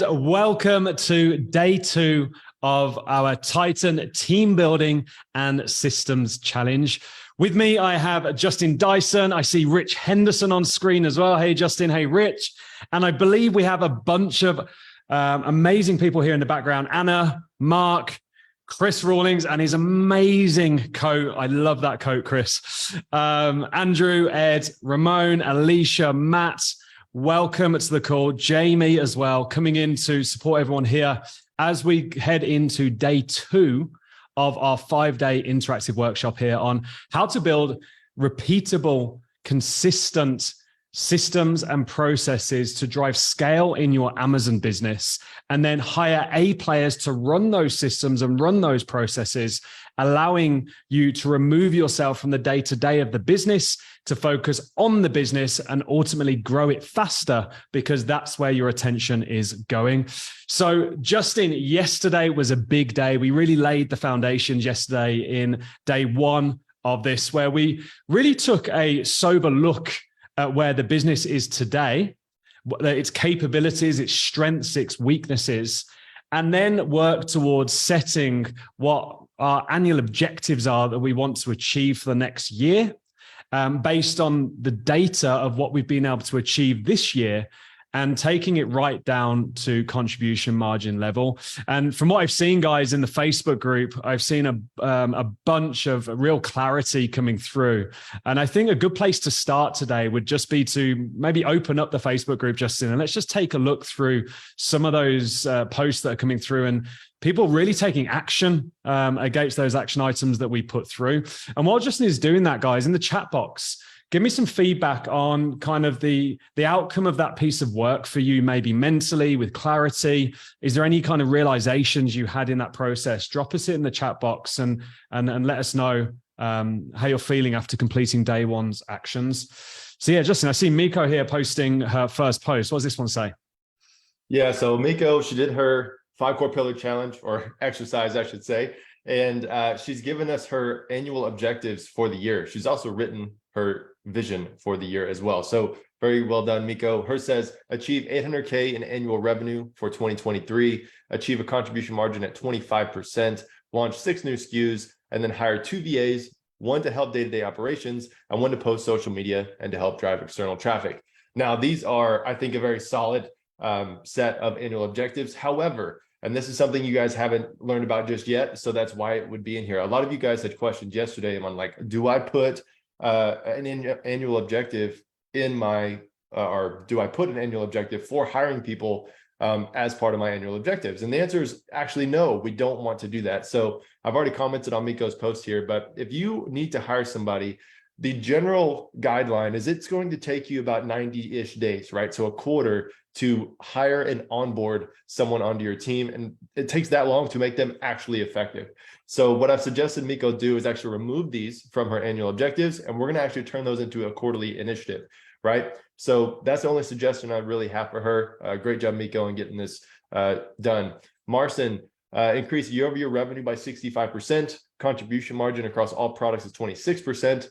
and welcome to day 2 of our Titan Team Building and Systems Challenge. With me, I have Justin Dyson. I see Rich Henderson on screen as well. Hey, Justin. Hey, Rich. And I believe we have a bunch of amazing people here in the background. Anna, Mark, Chris Rawlings, and his amazing coat. I love that coat, Chris. Andrew, Ed, Ramon, Alicia, Matt. Welcome to the call. Jamie as well, coming in to support everyone here as we head into day 2 of our 5-day interactive workshop here on how to build repeatable, consistent systems and processes to drive scale in your Amazon business, and then hire A players to run those systems and run those processes, allowing you to remove yourself from the day-to-day of the business to focus on the business and ultimately grow it faster, because that's where your attention is going. So Justin, yesterday was a big day. We really laid the foundations yesterday in day 1 of this, where we really took a sober look at where the business is today, its capabilities, its strengths, its weaknesses, and then work towards setting what our annual objectives are that we want to achieve for the next year, based on the data of what we've been able to achieve this year, and taking it right down to contribution margin level. And from what I've seen, guys, in the Facebook group, I've seen a bunch of real clarity coming through. And I think a good place to start today would just be to maybe open up the Facebook group, Justin, and let's just take a look through some of those posts that are coming through, and people really taking action against those action items that we put through. And while Justin is doing that, guys, in the chat box, give me some feedback on kind of the outcome of that piece of work for you, maybe mentally, with clarity. Is there any kind of realizations you had in that process? Drop us it in the chat box and let us know how you're feeling after completing day 1's actions. So yeah, Justin, I see Miko here posting her first post. What does this one say? Yeah, so Miko, she did her 5 core pillar challenge, or exercise, I should say. And she's given us her annual objectives for the year. She's also written her vision for the year as well. So very well done, Miko. Hers says, achieve 800K in annual revenue for 2023, achieve a contribution margin at 25%, launch 6 new SKUs, and then hire 2 VAs, 1 to help day-to-day operations, and 1 to post social media and to help drive external traffic. Now, these are, I think, a very solid set of annual objectives. However, and this is something you guys haven't learned about just yet, so that's why it would be in here. A lot of you guys had questions yesterday on, like, do I put an annual objective in my, or do I put an annual objective for hiring people as part of my annual objectives? And the answer is actually no, we don't want to do that. So I've already commented on Miko's post here, but if you need to hire somebody, the general guideline is it's going to take you about 90-ish days, right? So a quarter to hire and onboard someone onto your team. And it takes that long to make them actually effective. So what I've suggested Miko do is actually remove these from her annual objectives, and we're going to actually turn those into a quarterly initiative, right? So that's the only suggestion I really have for her. Great job, Miko, in getting this done. Marcin, increase year-over-year revenue by 65%, contribution margin across all products is 26%,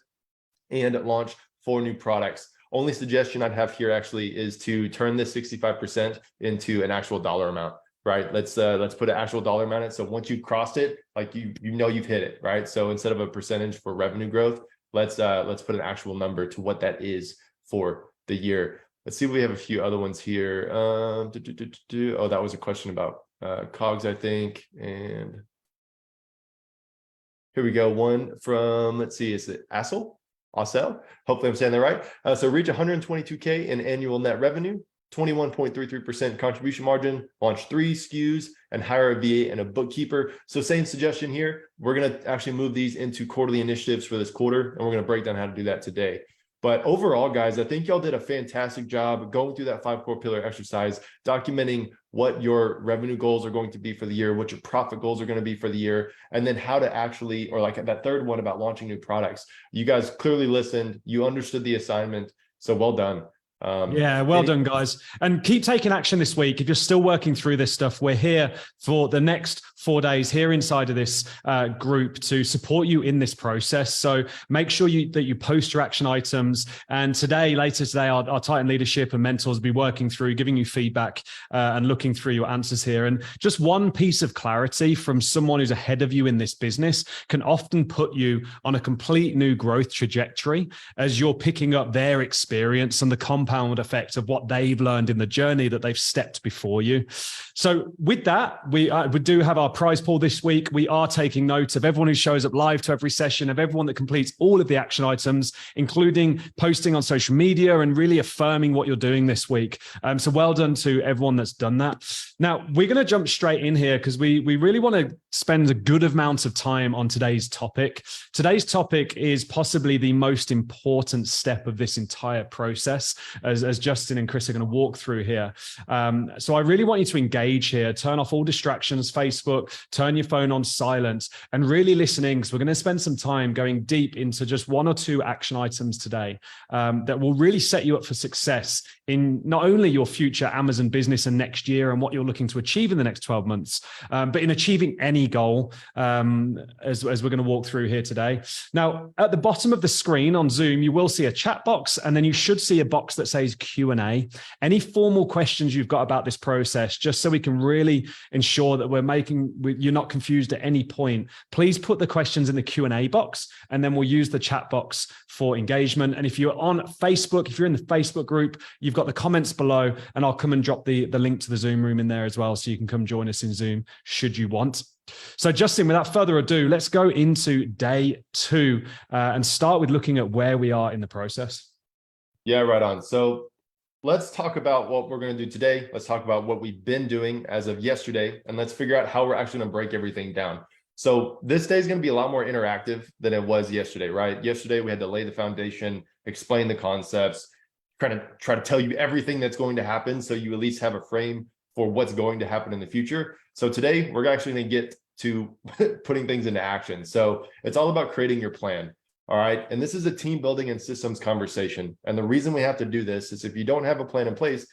and launch 4 new products. Only suggestion I'd have here actually is to turn this 65% into an actual dollar amount, right? Let's put an actual dollar amount in it. So once you crossed it, like you know you've hit it, right? So instead of a percentage for revenue growth, let's put an actual number to what that is for the year. Let's see if we have a few other ones here. Oh, that was a question about COGS, I think. And here we go. One from, let's see, is it Assel? Hopefully I'm saying that right. So reach 122K in annual net revenue, 21.33% contribution margin, launch 3 SKUs, and hire a VA and a bookkeeper. So same suggestion here. We're going to actually move these into quarterly initiatives for this quarter, and we're going to break down how to do that today. But overall, guys, I think y'all did a fantastic job going through that 5 core pillar exercise, documenting what your revenue goals are going to be for the year, what your profit goals are going to be for the year, and then how to actually, or like that third one about launching new products. You guys clearly listened. You understood the assignment. So well done. Yeah, well done, guys. And keep taking action this week. If you're still working through this stuff, we're here for the next 4 days here inside of this group to support you in this process. So make sure that you post your action items. And later today, our Titan leadership and mentors will be working through, giving you feedback and looking through your answers here. And just one piece of clarity from someone who's ahead of you in this business can often put you on a complete new growth trajectory as you're picking up their experience and the compound effect of what they've learned in the journey that they've stepped before you. So with that, we do have our prize pool this week. We are taking note of everyone who shows up live to every session, of everyone that completes all of the action items, including posting on social media and really affirming what you're doing this week. So well done to everyone that's done that. Now, we're going to jump straight in here because we really want to spend a good amount of time on today's topic. Today's topic is possibly the most important step of this entire process, as Justin and Chris are going to walk through here. So I really want you to engage here, turn off all distractions, Facebook, turn your phone on silent, and really listening, because we're going to spend some time going deep into just 1 or 2 action items today that will really set you up for success in not only your future Amazon business and next year and what you're looking to achieve in the next 12 months, but in achieving any goal, as we're going to walk through here today. Now, at the bottom of the screen on Zoom, you will see a chat box, and then you should see a box that says Q&A. Any formal questions you've got about this process, just so we can really ensure that you're not confused at any point, please put the questions in the Q&A box, and then we'll use the chat box for engagement. And if you're on Facebook, if you're in the Facebook group, you've got the comments below, and I'll come and drop the link to the Zoom room in there as well, so you can come join us in Zoom should you want. So Justin, without further ado, let's go into day 2 and start with looking at where we are in the process. Yeah, right on. So let's talk about what we're going to do today. Let's talk about what we've been doing as of yesterday, and let's figure out how we're actually going to break everything down. So this day is going to be a lot more interactive than it was yesterday, right? Yesterday, we had to lay the foundation, explain the concepts, try to tell you everything that's going to happen, so you at least have a frame for what's going to happen in the future. So today, we're actually going to get to putting things into action. So it's all about creating your plan. All right. And this is a team building and systems conversation. And the reason we have to do this is if you don't have a plan in place,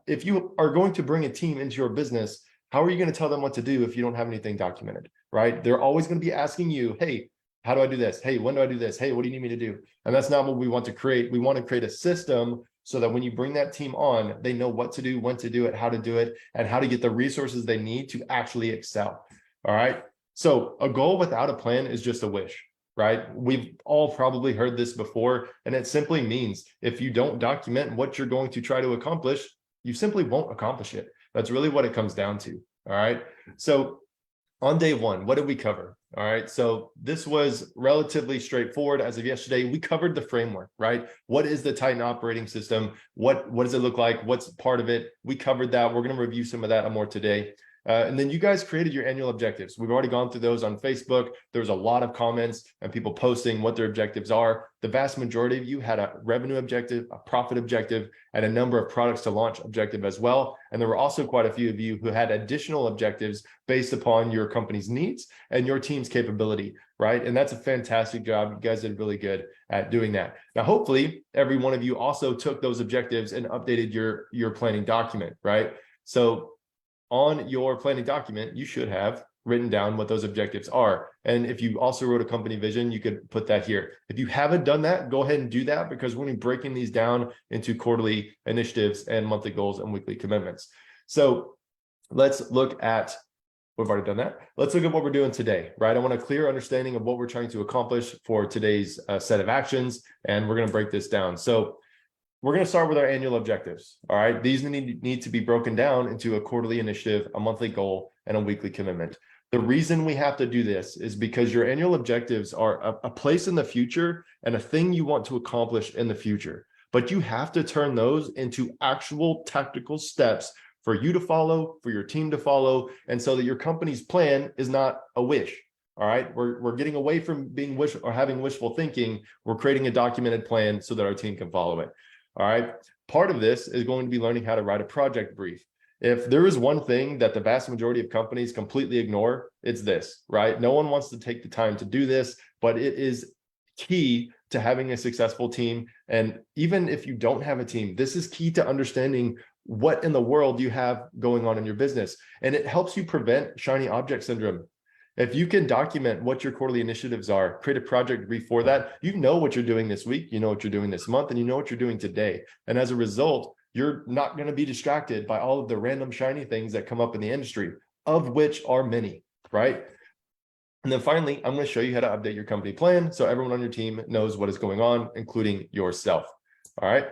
if you are going to bring a team into your business, how are you going to tell them what to do if you don't have anything documented, right? They're always going to be asking you, hey, how do I do this? Hey, when do I do this? Hey, what do you need me to do? And that's not what we want to create. We want to create a system so that when you bring that team on, they know what to do, when to do it, how to do it, and how to get the resources they need to actually excel. All right. So a goal without a plan is just a wish, right? We've all probably heard this before, and it simply means if you don't document what you're going to try to accomplish, you simply won't accomplish it. That's really what it comes down to. All right. So on day 1, what did we cover? All right. So this was relatively straightforward as of yesterday. We covered the framework, right? What is the Titan operating system? What does it look like? What's part of it? We covered that. We're going to review some of that more today. And then you guys created your annual objectives. We've already gone through those on Facebook. There was a lot of comments and people posting what their objectives are. The vast majority of you had a revenue objective, a profit objective, and a number of products to launch objective as well. And there were also quite a few of you who had additional objectives based upon your company's needs and your team's capability, right? And that's a fantastic job. You guys did really good at doing that. Now, hopefully, every one of you also took those objectives and updated your planning document, right? So on your planning document, you should have written down what those objectives are. And if you also wrote a company vision, you could put that here. If you haven't done that, go ahead and do that, because we're going to be breaking these down into quarterly initiatives and monthly goals and weekly commitments. So let's look at, we've already done that. Let's look at what we're doing today, right? I want a clear understanding of what we're trying to accomplish for today's set of actions, and we're going to break this down. So we're going to start with our annual objectives. All right. These need to be broken down into a quarterly initiative, a monthly goal, and a weekly commitment. The reason we have to do this is because your annual objectives are a place in the future and a thing you want to accomplish in the future. But you have to turn those into actual tactical steps for you to follow, for your team to follow, and so that your company's plan is not a wish. All right. We're getting away from being having wishful thinking. We're creating a documented plan so that our team can follow it. All right. Part of this is going to be learning how to write a project brief. If there is one thing that the vast majority of companies completely ignore, it's this, right? No one wants to take the time to do this, but it is key to having a successful team. And even if you don't have a team, this is key to understanding what in the world you have going on in your business. And it helps you prevent shiny object syndrome. If you can document what your quarterly initiatives are, create a project brief for that, you know what you're doing this week, you know what you're doing this month, and you know what you're doing today. And as a result, you're not going to be distracted by all of the random shiny things that come up in the industry, of which are many, right? And then finally, I'm going to show you how to update your company plan so everyone on your team knows what is going on, including yourself. All right.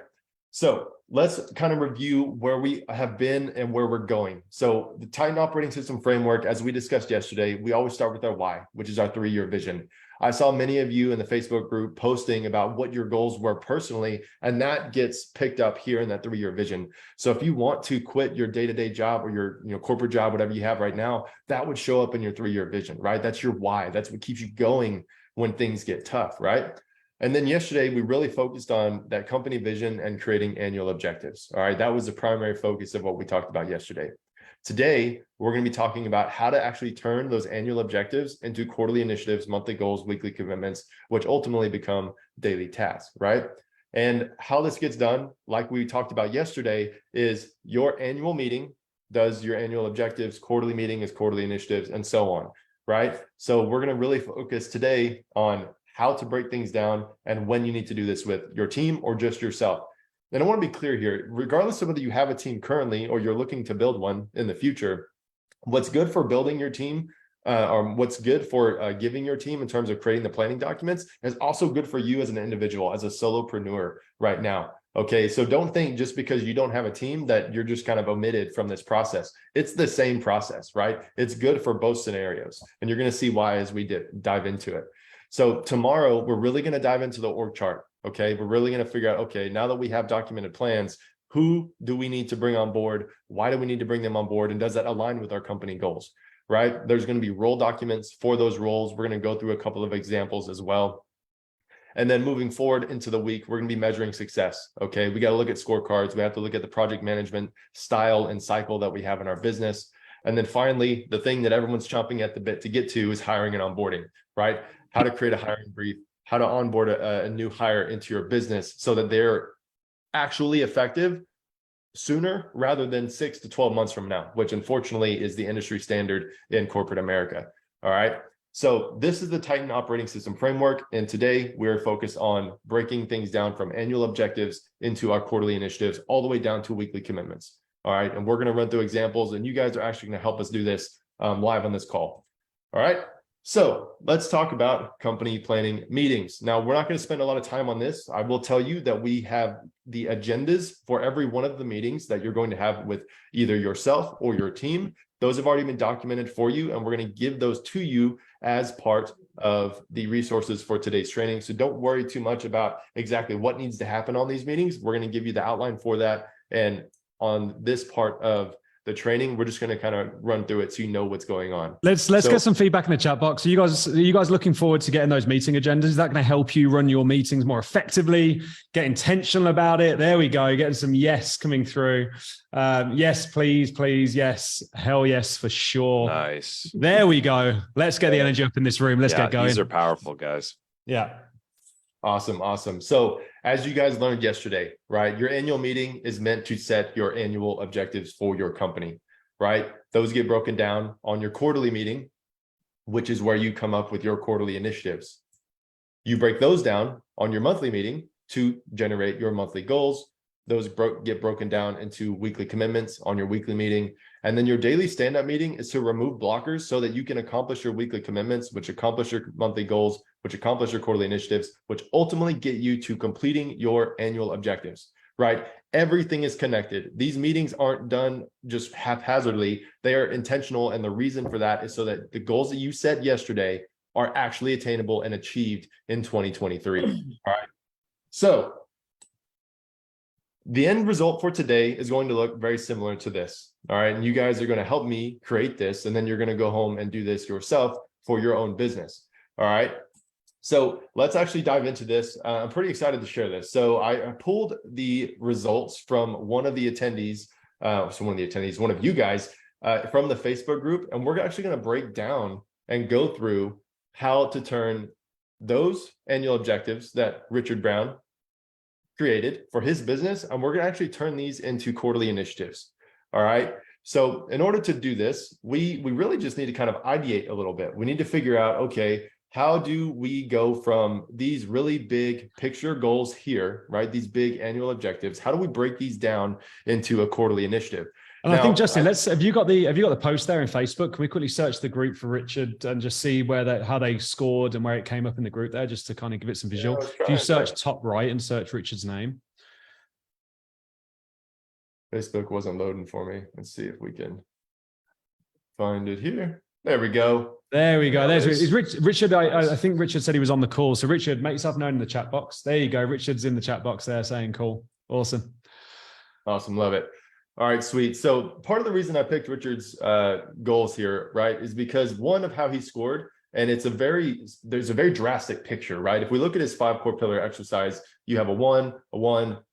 So let's kind of review where we have been and where we're going. So the Titan operating system framework, as we discussed yesterday, we always start with our why, which is our 3-year vision. I saw many of you in the Facebook group posting about what your goals were personally, and that gets picked up here in that 3-year vision. So if you want to quit your day-to-day job or your corporate job, whatever you have right now, that would show up in your 3-year vision, right? That's your why. That's what keeps you going when things get tough, right? And then yesterday, we really focused on that company vision and creating annual objectives. All right, that was the primary focus of what we talked about yesterday. Today, we're going to be talking about how to actually turn those annual objectives into quarterly initiatives, monthly goals, weekly commitments, which ultimately become daily tasks, right? And how this gets done, like we talked about yesterday, is your annual meeting does your annual objectives, quarterly meeting is quarterly initiatives, and so on, right? So we're going to really focus today on how to break things down and when you need to do this with your team or just yourself. And I want to be clear here, regardless of whether you have a team currently or you're looking to build one in the future, what's good for building your team or what's good for giving your team in terms of creating the planning documents is also good for you as an individual, as a solopreneur right now. Okay, so don't think just because you don't have a team that you're just kind of omitted from this process. It's the same process, right? It's good for both scenarios. And you're going to see why as we dive into it. So tomorrow, we're really going to dive into the org chart. Okay, we're really going to figure out, okay, now that we have documented plans, who do we need to bring on board? Why do we need to bring them on board? And does that align with our company goals, right? There's going to be role documents for those roles. We're going to go through a couple of examples as well. And then moving forward into the week, we're going to be measuring success. Okay, we got to look at scorecards. We have to look at the project management style and cycle that we have in our business. And then finally, the thing that everyone's chomping at the bit to get to is hiring and onboarding, right? How to create a hiring brief, how to onboard a new hire into your business so that they're actually effective sooner rather than 6 to 12 months from now, which unfortunately is the industry standard in corporate America. All right. So this is the Titan operating system framework. And today we're focused on breaking things down from annual objectives into our quarterly initiatives, all the way down to weekly commitments. All right. And we're going to run through examples, and you guys are actually going to help us do this live on this call. All right. So let's talk about company planning meetings. Now, we're not going to spend a lot of time on this. I will tell you that we have the agendas for every one of the meetings that you're going to have with either yourself or your team. Those have already been documented for you, and we're going to give those to you as part of the resources for today's training. So don't worry too much about exactly what needs to happen on these meetings. We're going to give you the outline for that. And on this part of the training, we're just going to kind of run through it so you know what's going on. Let's get some feedback in the chat box. Are you guys looking forward to getting those meeting agendas? Is that going to help you run your meetings more effectively? Get intentional about it. There we go. Getting some yes coming through. Yes, please. Yes. Hell yes, for sure. Nice. There we go. Let's get the energy up in this room. Let's get going. These are powerful, guys. Yeah. Awesome. So as you guys learned yesterday, right, your annual meeting is meant to set your annual objectives for your company, right? Those get broken down on your quarterly meeting, which is where you come up with your quarterly initiatives. You break those down on your monthly meeting to generate your monthly goals. Those get broken down into weekly commitments on your weekly meeting. And then your daily stand-up meeting is to remove blockers so that you can accomplish your weekly commitments, which accomplish your monthly goals, which accomplish your quarterly initiatives, which ultimately get you to completing your annual objectives, right? Everything is connected. These meetings aren't done just haphazardly. They are intentional. And the reason for that is so that the goals that you set yesterday are actually attainable and achieved in 2023. All right. So the end result for today is going to look very similar to this. All right. And you guys are going to help me create this, and then you're going to go home and do this yourself for your own business. All right. So let's actually dive into this. I'm pretty excited to share this. So I pulled the results from one of the attendees, one of you guys from the Facebook group, and we're actually going to break down and go through how to turn those annual objectives that Richard Brown created for his business, and we're going to actually turn these into quarterly initiatives. All right. So in order to do this, we really just need to kind of ideate a little bit. We need to figure out, okay, how do we go from these really big picture goals here, right? These big annual objectives. How do we break these down into a quarterly initiative? And now, I think, Justin, have you got the post there in Facebook? Can we quickly search the group for Richard and just see how they scored and where it came up in the group there, just to kind of give it some visual? If you search top right and search Richard's name. Facebook wasn't loading for me. Let's see if we can find it here. There we go. There we go. There's Richard. I think Richard said he was on the call. So Richard, make yourself known in the chat box. There you go. Richard's in the chat box there saying cool. Awesome. Awesome. Love it. All right, sweet. So part of the reason I picked Richard's goals here, right, is because one of how he scored, and there's a very drastic picture, right? If we look at his 5 core pillar exercise, you have a 1,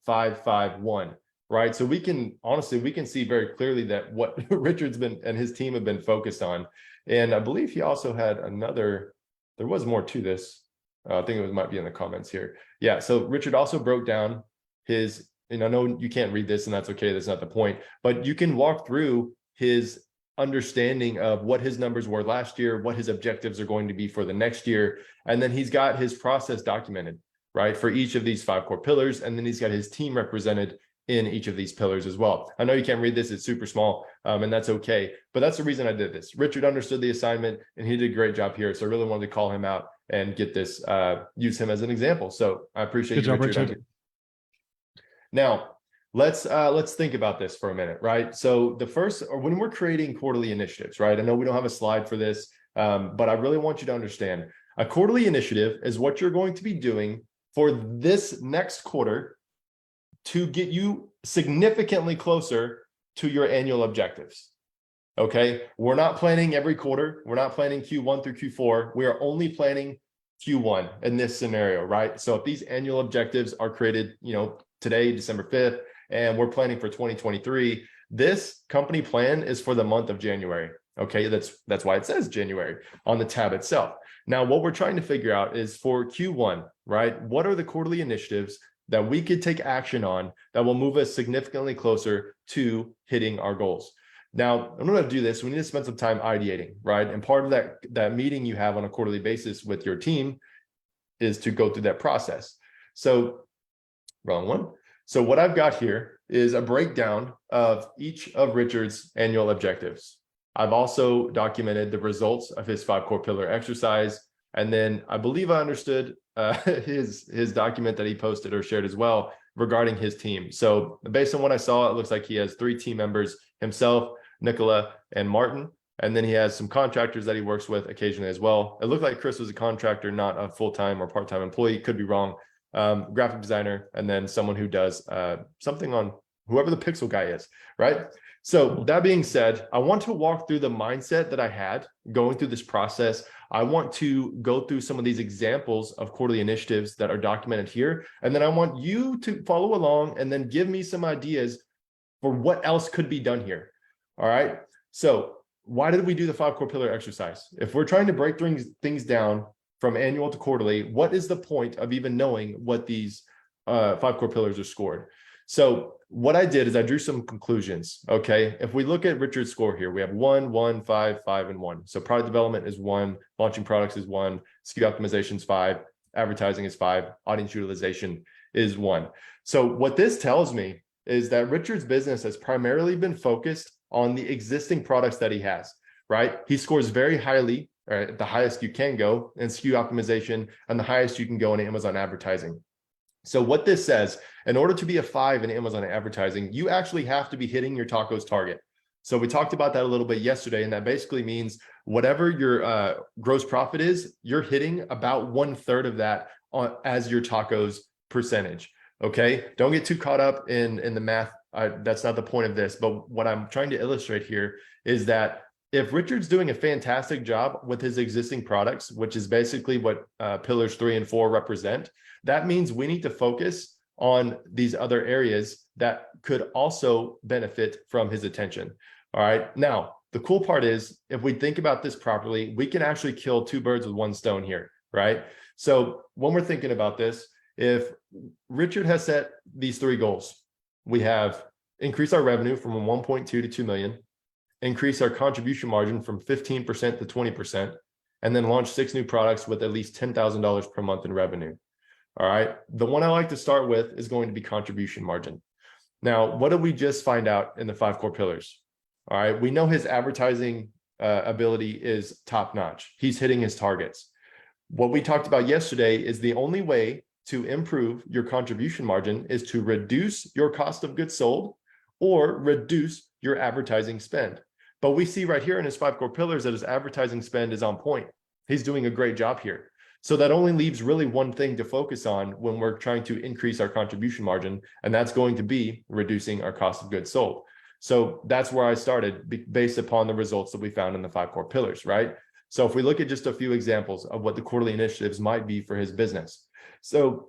5, 5, 1. Right. So we can see very clearly that what Richard's been and his team have been focused on. And I believe he also had there was more to this. I think it might be in the comments here. Yeah. So Richard also broke down his, and I know you can't read this and that's okay. That's not the point, but you can walk through his understanding of what his numbers were last year, what his objectives are going to be for the next year. And then he's got his process documented, right, for each of these 5 core pillars. And then he's got his team represented in each of these pillars as well. I know you can't read this, it's super small, and that's okay, but that's the reason I did this. Richard understood the assignment and he did a great job here. So I really wanted to call him out and get this, use him as an example. So I appreciate you, Richard. Now, let's think about this for a minute, right? So when we're creating quarterly initiatives, right? I know we don't have a slide for this, but I really want you to understand a quarterly initiative is what you're going to be doing for this next quarter to get you significantly closer to your annual objectives. Okay. We're not planning every quarter. We're not planning Q1 through Q4. We are only planning Q1 in this scenario, right? So if these annual objectives are created, today, December 5th, and we're planning for 2023, this company plan is for the month of January. Okay. That's why it says January on the tab itself. Now, what we're trying to figure out is for Q1, right? What are the quarterly initiatives that we could take action on that will move us significantly closer to hitting our goals? Now, in order to do this, we need to spend some time ideating, right? And part of that meeting you have on a quarterly basis with your team is to go through that process. So, wrong one. So what I've got here is a breakdown of each of Richard's annual objectives. I've also documented the results of his 5 core pillar exercise. And then I believe I understood his document that he posted or shared as well regarding his team. So based on what I saw, it looks like he has 3 team members, himself, Nicola, and Martin. And then he has some contractors that he works with occasionally as well. It looked like Chris was a contractor, not a full-time or part-time employee. Could be wrong. Graphic designer, and then someone who does something on whoever the pixel guy is, right? So that being said, I want to walk through the mindset that I had going through this process. I want to go through some of these examples of quarterly initiatives that are documented here. And then I want you to follow along and then give me some ideas for what else could be done here. All right. So why did we do the 5 core pillar exercise? If we're trying to break things down from annual to quarterly, what is the point of even knowing what these 5 core pillars are scored? So what I did is I drew some conclusions. Okay. If we look at Richard's score here, we have 1, 1, 5, 5, and 1. So product development is 1, launching products is 1, SKU optimization is 5, advertising is 5, audience utilization is 1. So what this tells me is that Richard's business has primarily been focused on the existing products that he has, right? He scores very highly, or the highest you can go in SKU optimization and the highest you can go in Amazon advertising. So what this says, in order to be a 5 in Amazon advertising, you actually have to be hitting your tacos target. So we talked about that a little bit yesterday, and that basically means whatever your gross profit is, you're hitting about 1/3 of that as your tacos percentage. Okay, don't get too caught up in the math. That's not the point of this. But what I'm trying to illustrate here is that if Richard's doing a fantastic job with his existing products, which is basically what pillars 3 and 4 represent, that means we need to focus on these other areas that could also benefit from his attention. All right. Now, the cool part is if we think about this properly, we can actually kill 2 birds with 1 stone here, right? So when we're thinking about this, if Richard has set these 3 goals, we have increase our revenue from 1.2 to 2 million, increase our contribution margin from 15% to 20%, and then launch 6 new products with at least $10,000 per month in revenue. All right. The one I like to start with is going to be contribution margin. Now, what did we just find out in the 5 core pillars? All right. We know his advertising ability is top notch. He's hitting his targets. What we talked about yesterday is the only way to improve your contribution margin is to reduce your cost of goods sold or reduce your advertising spend. But we see right here in his 5 core pillars that his advertising spend is on point. He's doing a great job here. So that only leaves really one thing to focus on when we're trying to increase our contribution margin, and that's going to be reducing our cost of goods sold. So that's where I started based upon the results that we found in the 5 core pillars, right? So if we look at just a few examples of what the quarterly initiatives might be for his business. So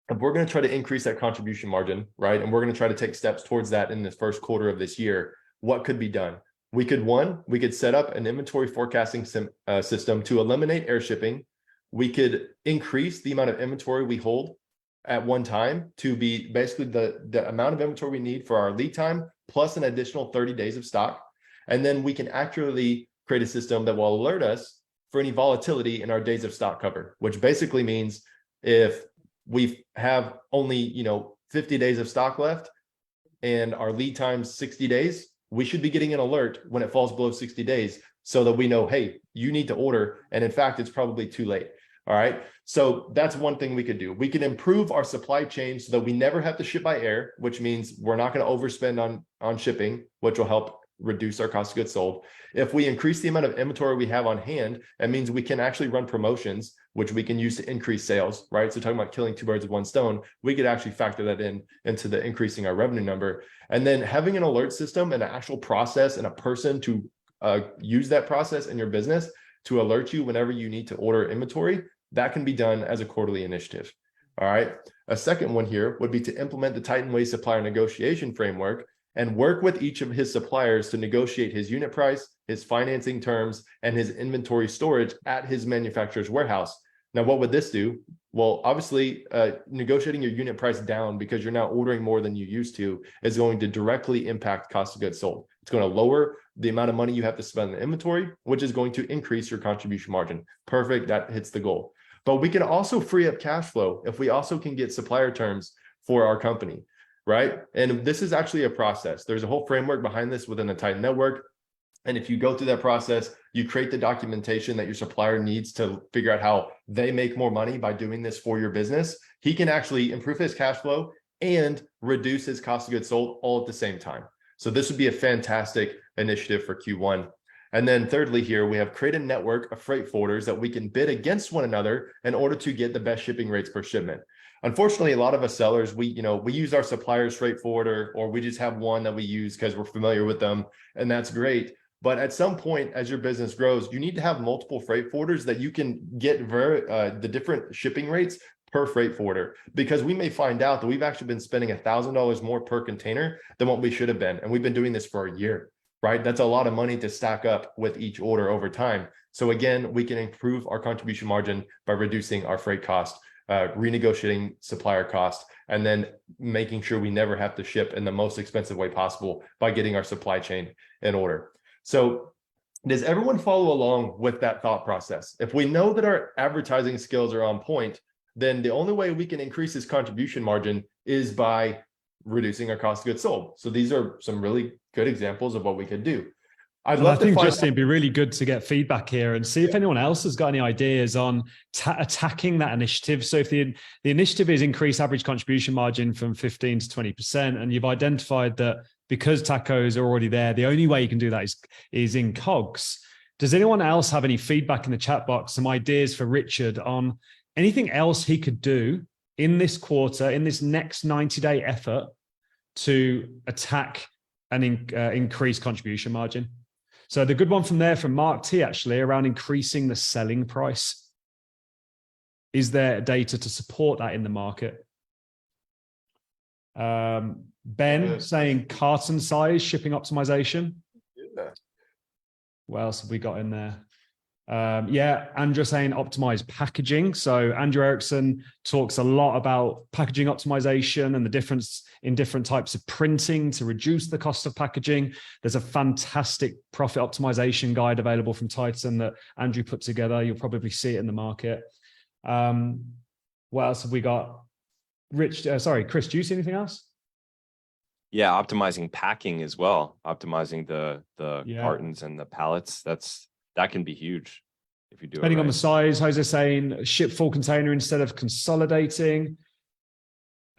if we're going to try to increase that contribution margin, right, and we're going to try to take steps towards that in the first quarter of this year, what could be done? We could set up an inventory forecasting system to eliminate air shipping. We could increase the amount of inventory we hold at one time to be basically the amount of inventory we need for our lead time plus an additional 30 days of stock. And then we can accurately create a system that will alert us for any volatility in our days of stock cover, which basically means if we have only 50 days of stock left and our lead time's 60 days, we should be getting an alert when it falls below 60 days so that we know, hey, you need to order. And in fact, it's probably too late. All right. So that's one thing we could do. We can improve our supply chain so that we never have to ship by air, which means we're not going to overspend on shipping, which will help reduce our cost of goods sold. If we increase the amount of inventory we have on hand, that means we can actually run promotions, which we can use to increase sales, right? So talking about killing 2 birds with 1 stone, we could actually factor that into the increasing our revenue number. And then having an alert system and an actual process and a person to use that process in your business to alert you whenever you need to order inventory, that can be done as a quarterly initiative. All right. A second one here would be to implement the Titan Way supplier negotiation framework and work with each of his suppliers to negotiate his unit price, his financing terms, and his inventory storage at his manufacturer's warehouse. Now, what would this do? Well, obviously, negotiating your unit price down because you're now ordering more than you used to is going to directly impact cost of goods sold. It's going to lower the amount of money you have to spend on inventory, which is going to increase your contribution margin. Perfect. That hits the goal. But we can also free up cash flow if we also can get supplier terms for our company, right? And this is actually a process. There's a whole framework behind this within the Titan network. And if you go through that process, you create the documentation that your supplier needs to figure out how they make more money by doing this for your business. He can actually improve his cash flow and reduce his cost of goods sold all at the same time. So this would be a fantastic initiative for Q1. And then thirdly here, we have create a network of freight forwarders that we can bid against one another in order to get the best shipping rates per shipment. Unfortunately, a lot of us sellers, we use our supplier's freight forwarder, or we just have one that we use because we're familiar with them, and that's great. But at some point, as your business grows, you need to have multiple freight forwarders that you can get the different shipping rates per freight forwarder, because we may find out that we've actually been spending $1,000 more per container than what we should have been. And we've been doing this for a year, right? That's a lot of money to stack up with each order over time. So again, we can improve our contribution margin by reducing our freight cost, renegotiating supplier cost, and then making sure we never have to ship in the most expensive way possible by getting our supply chain in order. So does everyone follow along with that thought process? If we know that our advertising skills are on point, then the only way we can increase this contribution margin is by reducing our cost of goods sold. So these are some really good examples of what we could do. I think, Justin, it'd be really good to get feedback here and see if anyone else has got any ideas on attacking that initiative. So if the initiative is increase average contribution margin from 15 to 20%, and you've identified that because tacos are already there, the only way you can do that is in COGS. Does anyone else have any feedback in the chat box, some ideas for Richard on anything else he could do in this quarter, in this next 90-day effort to attack and increase contribution margin? So the good one from Mark T, actually, around increasing the selling price. Is there data to support that in the market? Ben saying carton size, shipping optimization. Yeah. What else have we got in there? Yeah, Andrew saying optimize packaging. So Andrew Erickson talks a lot about packaging optimization and the difference in different types of printing to reduce the cost of packaging. There's a fantastic profit optimization guide available from Titan that Andrew put together. You'll probably see it in the market. What else have we got? Chris, do you see anything else? Yeah, optimizing packing as well, optimizing the cartons and the pallets. That can be huge if you do Depending it right. on the size. Jose saying ship full container instead of consolidating.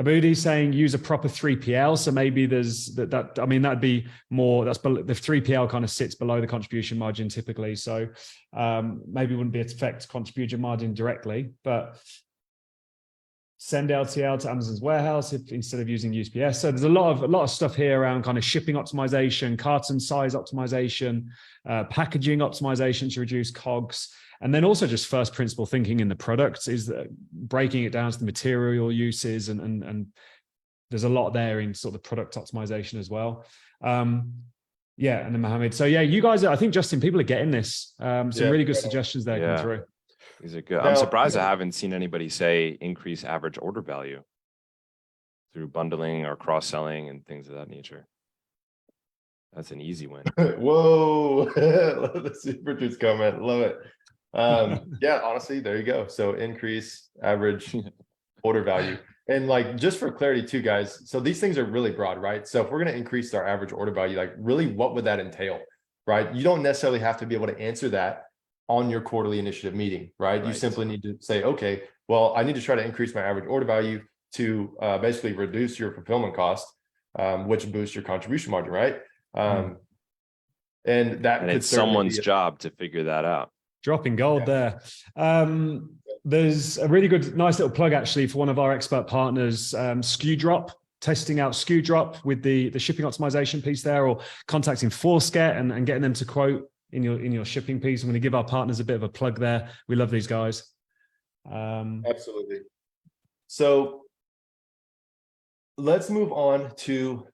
Abudi saying use a proper 3PL. So maybe there's that. I mean, that'd be more. That's the 3PL kind of sits below the contribution margin typically. So maybe wouldn't be affect contribution margin directly, but send LTL to Amazon's warehouse instead of using USPS. So there's a lot of stuff here around kind of shipping optimization, carton size optimization, packaging optimization to reduce COGS, and then also just first principle thinking in the products is breaking it down to the material uses and there's a lot there in sort of the product optimization as well. Yeah, and then Mohammed. So yeah, you guys, I think Justin, people are getting this. Some really good suggestions there come through. These are good. I'm surprised I haven't seen anybody say increase average order value through bundling or cross-selling and things of that nature. That's an easy win. Whoa, love the super juice comment. Love it. Yeah, honestly, there you go. So increase average order value. And like, just for clarity too, guys, so these things are really broad, right? So if we're going to increase our average order value, like really what would that entail, right? You don't necessarily have to be able to answer that on your quarterly initiative meeting, right? You simply need to say, okay, well, I need to try to increase my average order value to basically reduce your fulfillment cost, which boosts your contribution margin, right? And it's someone's job to figure that out. Dropping gold there. There's a really good, nice little plug actually for one of our expert partners, SKUDrop, testing out SKUDrop with the shipping optimization piece there, or contacting Foresket and getting them to quote in your shipping piece. I'm going to give our partners a bit of a plug there. We love these guys. Absolutely. So let's move on to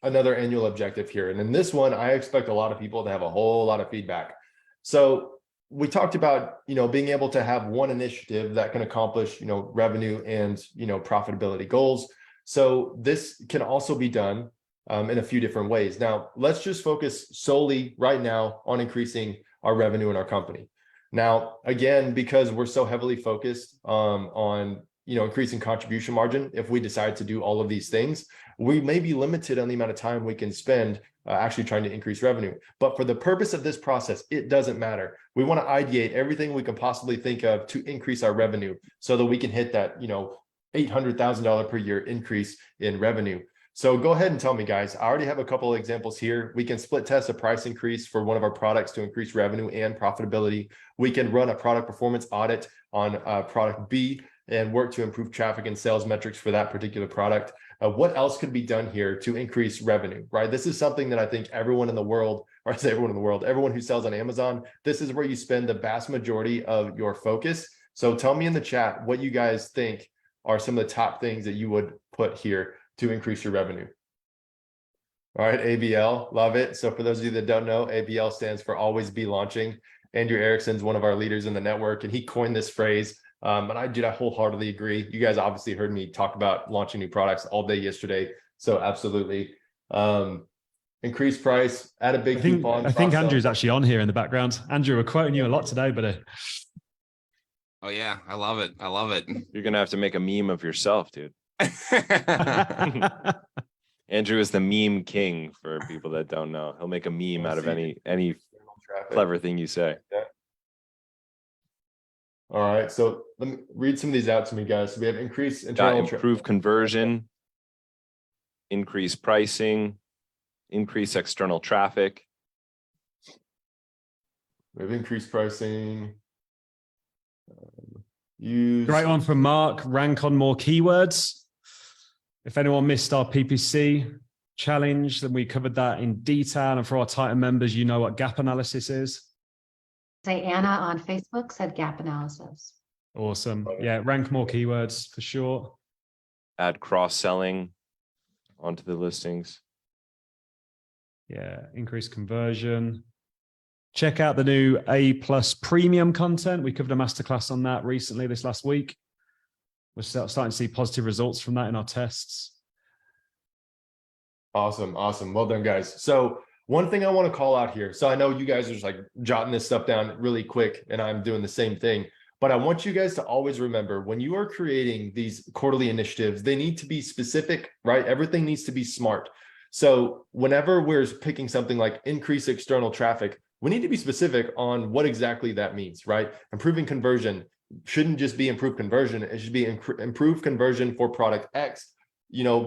another annual objective here. And in this one, I expect a lot of people to have a whole lot of feedback. So we talked about, being able to have one initiative that can accomplish, revenue and, profitability goals. So this can also be done in a few different ways. Now, let's just focus solely right now on increasing our revenue in our company. Now, again, because we're so heavily focused on increasing contribution margin, if we decide to do all of these things, we may be limited on the amount of time we can spend actually trying to increase revenue. But for the purpose of this process, it doesn't matter. We want to ideate everything we can possibly think of to increase our revenue so that we can hit that, $800,000 per year increase in revenue. So go ahead and tell me, guys. I already have a couple of examples here. We can split test a price increase for one of our products to increase revenue and profitability. We can run a product performance audit on product B and work to improve traffic and sales metrics for that particular product. What else could be done here to increase revenue, right? This is something that I think everyone in the world, or I say everyone in the world, everyone who sells on Amazon, this is where you spend the vast majority of your focus. So tell me in the chat what you guys think are some of the top things that you would put here to increase your revenue. All right, ABL, love it. So for those of you that don't know, ABL stands for Always Be Launching. Andrew Erickson's one of our leaders in the network, and he coined this phrase. And I wholeheartedly agree. You guys obviously heard me talk about launching new products all day yesterday. So absolutely. Increase price, add a big coupon. I think Andrew's actually on here in the background. Andrew, we're quoting you a lot today, but oh yeah, I love it. I love it. You're gonna have to make a meme of yourself, dude. Andrew is the meme king for people that don't know. He'll make a meme out of any clever thing you say. Yeah. All right, so let me read some of these out to me, guys. So we have increase internal improve conversion, increase pricing, increase external traffic. We have increased pricing. Use great one from Mark. Rank on more keywords. If anyone missed our PPC challenge, then we covered that in detail. And for our Titan members, you know what gap analysis is. Say Anna on Facebook said gap analysis. Awesome. Yeah, rank more keywords for sure. Add cross-selling onto the listings. Yeah, increase conversion. Check out the new A+ premium content. We covered a masterclass on that recently this last week. We're starting to see positive results from that in our tests. Awesome. Well done, guys. So one thing I want to call out here. So I know you guys are just like jotting this stuff down really quick, and I'm doing the same thing. But I want you guys to always remember, when you are creating these quarterly initiatives, they need to be specific, right? Everything needs to be smart. So whenever we're picking something like increase external traffic, we need to be specific on what exactly that means, right? Improving conversion shouldn't just be improved conversion. It should be improved conversion for product X, you know,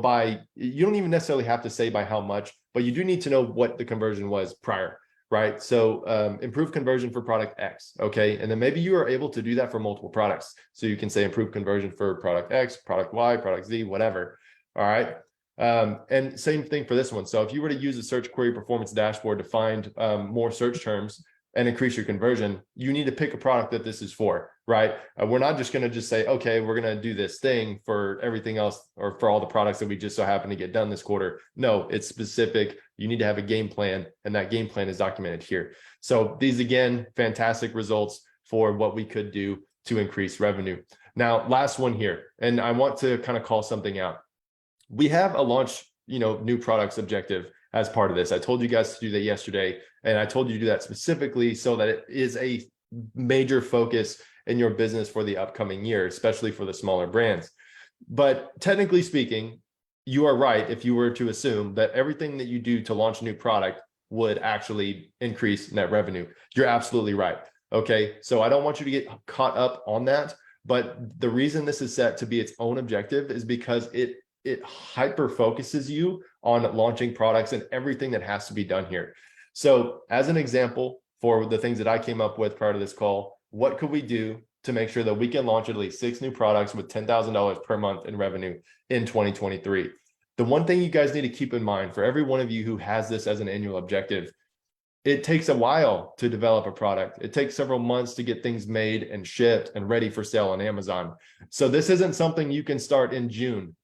you don't even necessarily have to say by how much, but you do need to know what the conversion was prior, right? So improve conversion for product X, okay? And then maybe you are able to do that for multiple products. So you can say improve conversion for product X, product Y, product Z, whatever, all right? And same thing for this one. So if you were to use a search query performance dashboard to find more search terms and increase your conversion, you need to pick a product that this is for, right? We're not just going to just say, okay, we're going to do this thing for everything else or for all the products that we just so happen to get done this quarter. No, it's specific. You need to have a game plan, and that game plan is documented here. So these, again, fantastic results for what we could do to increase revenue. Now, last one here, and I want to kind of call something out. We have a launch, new products objective as part of this. I told you guys to do that yesterday, and I told you to do that specifically so that it is a major focus in your business for the upcoming year, especially for the smaller brands. But technically speaking, you are right if you were to assume that everything that you do to launch a new product would actually increase net revenue. You're absolutely right. Okay, so I don't want you to get caught up on that, but the reason this is set to be its own objective is because it hyper focuses you on launching products and everything that has to be done here. So as an example, for the things that I came up with prior to this call, what could we do to make sure that we can launch at least 6 new products with $10,000 per month in revenue in 2023? The one thing you guys need to keep in mind, for every one of you who has this as an annual objective, it takes a while to develop a product. It takes several months to get things made and shipped and ready for sale on Amazon. So this isn't something you can start in June,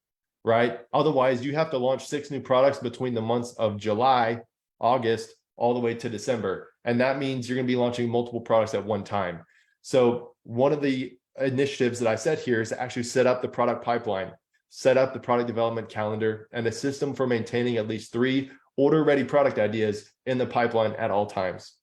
right? Otherwise, you have to launch 6 new products between the months of July, August, all the way to December. And that means you're going to be launching multiple products at one time. So one of the initiatives that I said here is to actually set up the product pipeline, set up the product development calendar, and a system for maintaining at least 3 order-ready product ideas in the pipeline at all times.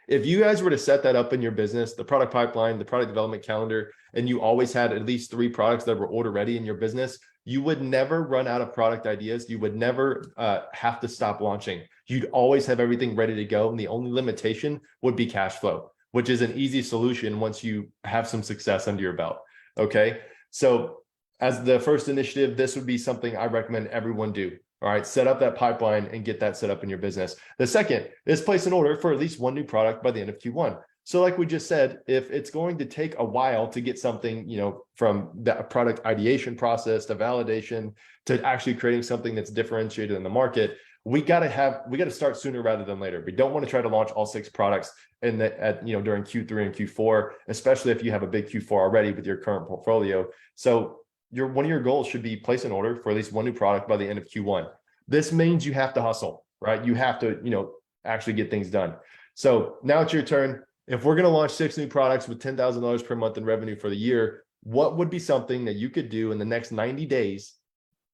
If you guys were to set that up in your business, the product pipeline, the product development calendar, and you always had at least 3 products that were order-ready in your business, you would never run out of product ideas. You would never have to stop launching. You'd always have everything ready to go. And the only limitation would be cash flow, which is an easy solution once you have some success under your belt. Okay. So as the first initiative, this would be something I recommend everyone do. All right. Set up that pipeline and get that set up in your business. The second is place an order for at least 1 new product by the end of Q1. So like we just said, if it's going to take a while to get something, from that product ideation process to validation to actually creating something that's differentiated in the market, we got to start sooner rather than later. We don't want to try to launch all 6 products during Q3 and Q4, especially if you have a big Q4 already with your current portfolio. So one of your goals should be place an order for at least 1 new product by the end of Q1. This means you have to hustle, right? You have to, actually get things done. So now it's your turn. If we're going to launch 6 new products with $10,000 per month in revenue for the year, what would be something that you could do in the next 90 days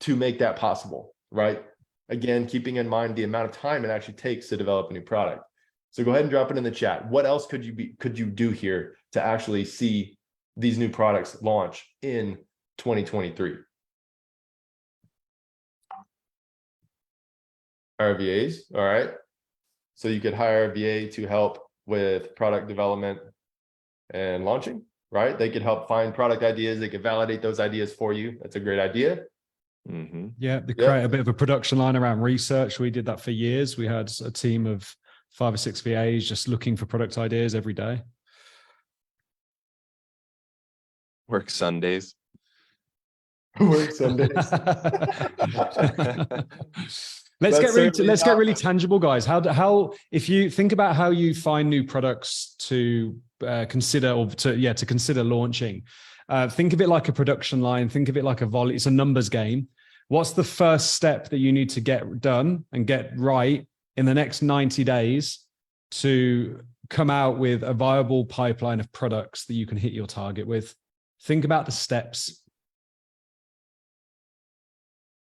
to make that possible, right? Again, keeping in mind the amount of time it actually takes to develop a new product. So go ahead and drop it in the chat. What else could you do here to actually see these new products launch in 2023? RVAs, all right. So you could hire a VA to help with product development and launching, right? They could help find product ideas. They could validate those ideas for you. That's a great idea. Mm-hmm. Yeah, they create a bit of a production line around research. We did that for years. We had a team of 5 or 6 VAs just looking for product ideas every day. Work Sundays. Work Sundays. Let's get really tangible, guys. How if you think about how you find new products to consider launching, think of it like a production line. Think of it like it's a numbers game. What's the first step that you need to get done and get right in the next 90 days to come out with a viable pipeline of products that you can hit your target with. Think about the steps.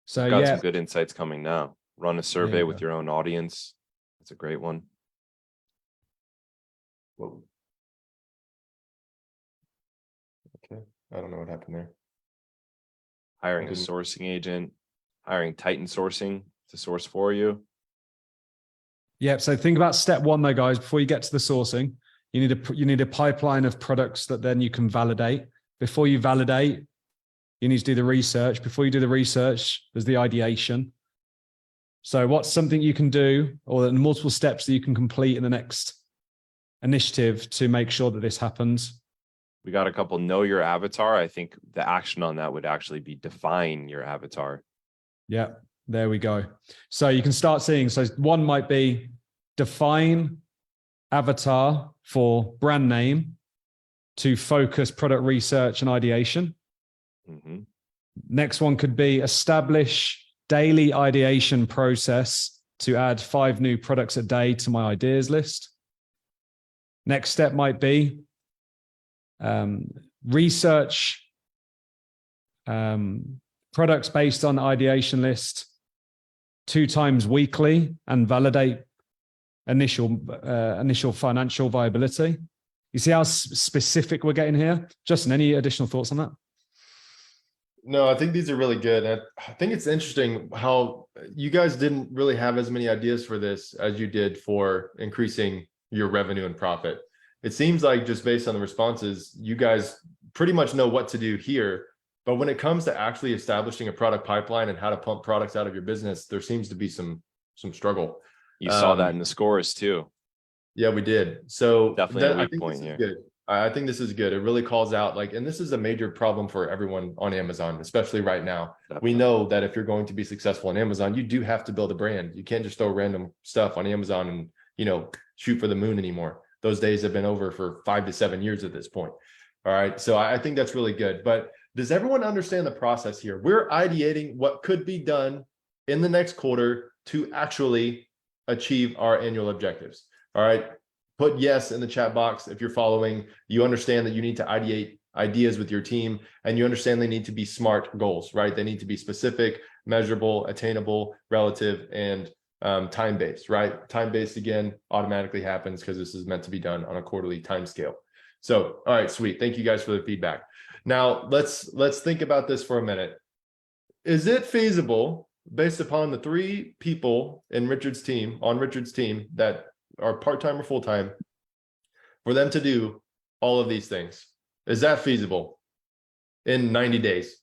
So Got yeah, some good insights coming now. Run a survey you with go. your own audience. That's a great one. Whoa. Okay, I don't know what happened there. Hiring a Didn't- sourcing agent, hiring Titan Sourcing to source for you. Yeah. So think about step one though, guys. Before you get to the sourcing, you need a pipeline of products that then you can validate. Before you validate, you need to do the research. Before you do the research, there's the ideation. So what's something you can do, or the multiple steps that you can complete in the next initiative to make sure that this happens? We got a couple know your avatar. I think the action on that would actually be define your avatar. Yeah, there we go. So you can start seeing, so one might be define avatar for brand name to focus product research and ideation. Mhm. Next one could be establish daily ideation process to add 5 new products a day to my ideas list. Next step might be research products based on ideation list 2 times weekly and validate initial financial viability. You see how specific we're getting here? Justin, any additional thoughts on that? No, I think these are really good. I think it's interesting how you guys didn't really have as many ideas for this as you did for increasing your revenue and profit. It seems like just based on the responses, you guys pretty much know what to do here. But when it comes to actually establishing a product pipeline and how to pump products out of your business, there seems to be some struggle. You saw that in the scores too. Yeah, we did. So Definitely a I weak think point this is here. good. I think this is good. It really calls out like, and this is a major problem for everyone on Amazon, especially right now. We Definitely. know that if you're going to be successful on Amazon, you do have to build a brand. You can't just throw random stuff on Amazon and, you know, shoot for the moon anymore. Those days have been over for 5 to 7 years at this point. All right. So I think that's really good. But does everyone understand the process here? We're ideating what could be done in the next quarter to actually achieve our annual objectives. All right. Put yes in the chat box if you're following. You understand that you need to ideate ideas with your team, and you understand they need to be SMART goals, right? They need to be specific, measurable, attainable, relative, and time-based, right? Time-based, again, automatically happens because this is meant to be done on a quarterly time scale. So, all right, sweet. Thank you guys for the feedback. Now, let's think about this for a minute. Is it feasible, based upon the 3 people in Richard's team, that are part-time or full-time, for them to do all of these things? Is that feasible in 90 days?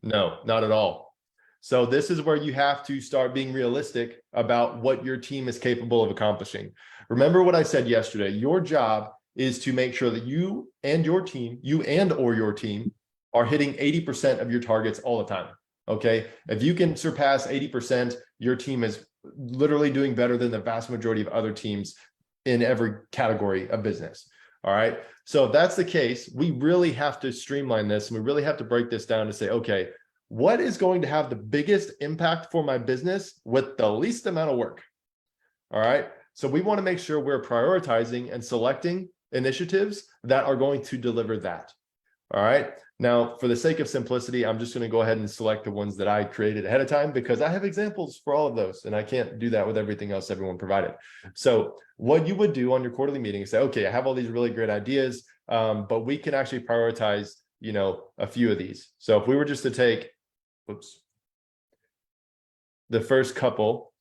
No, not at all. So this is where you have to start being realistic about what your team is capable of accomplishing. Remember what I said yesterday, your job is to make sure that you and your team are hitting 80% of your targets all the time. Okay. If you can surpass 80%, your team is literally doing better than the vast majority of other teams in every category of business. All right. So if that's the case, we really have to streamline this, and we really have to break this down to say, okay, what is going to have the biggest impact for my business with the least amount of work? All right. So we want to make sure we're prioritizing and selecting initiatives that are going to deliver that. All right. Now, for the sake of simplicity, I'm just going to go ahead and select the ones that I created ahead of time, because I have examples for all of those, and I can't do that with everything else everyone provided. So what you would do on your quarterly meeting is say, okay, I have all these really great ideas, but we can actually prioritize, you know, a few of these. So if we were just to take, the first couple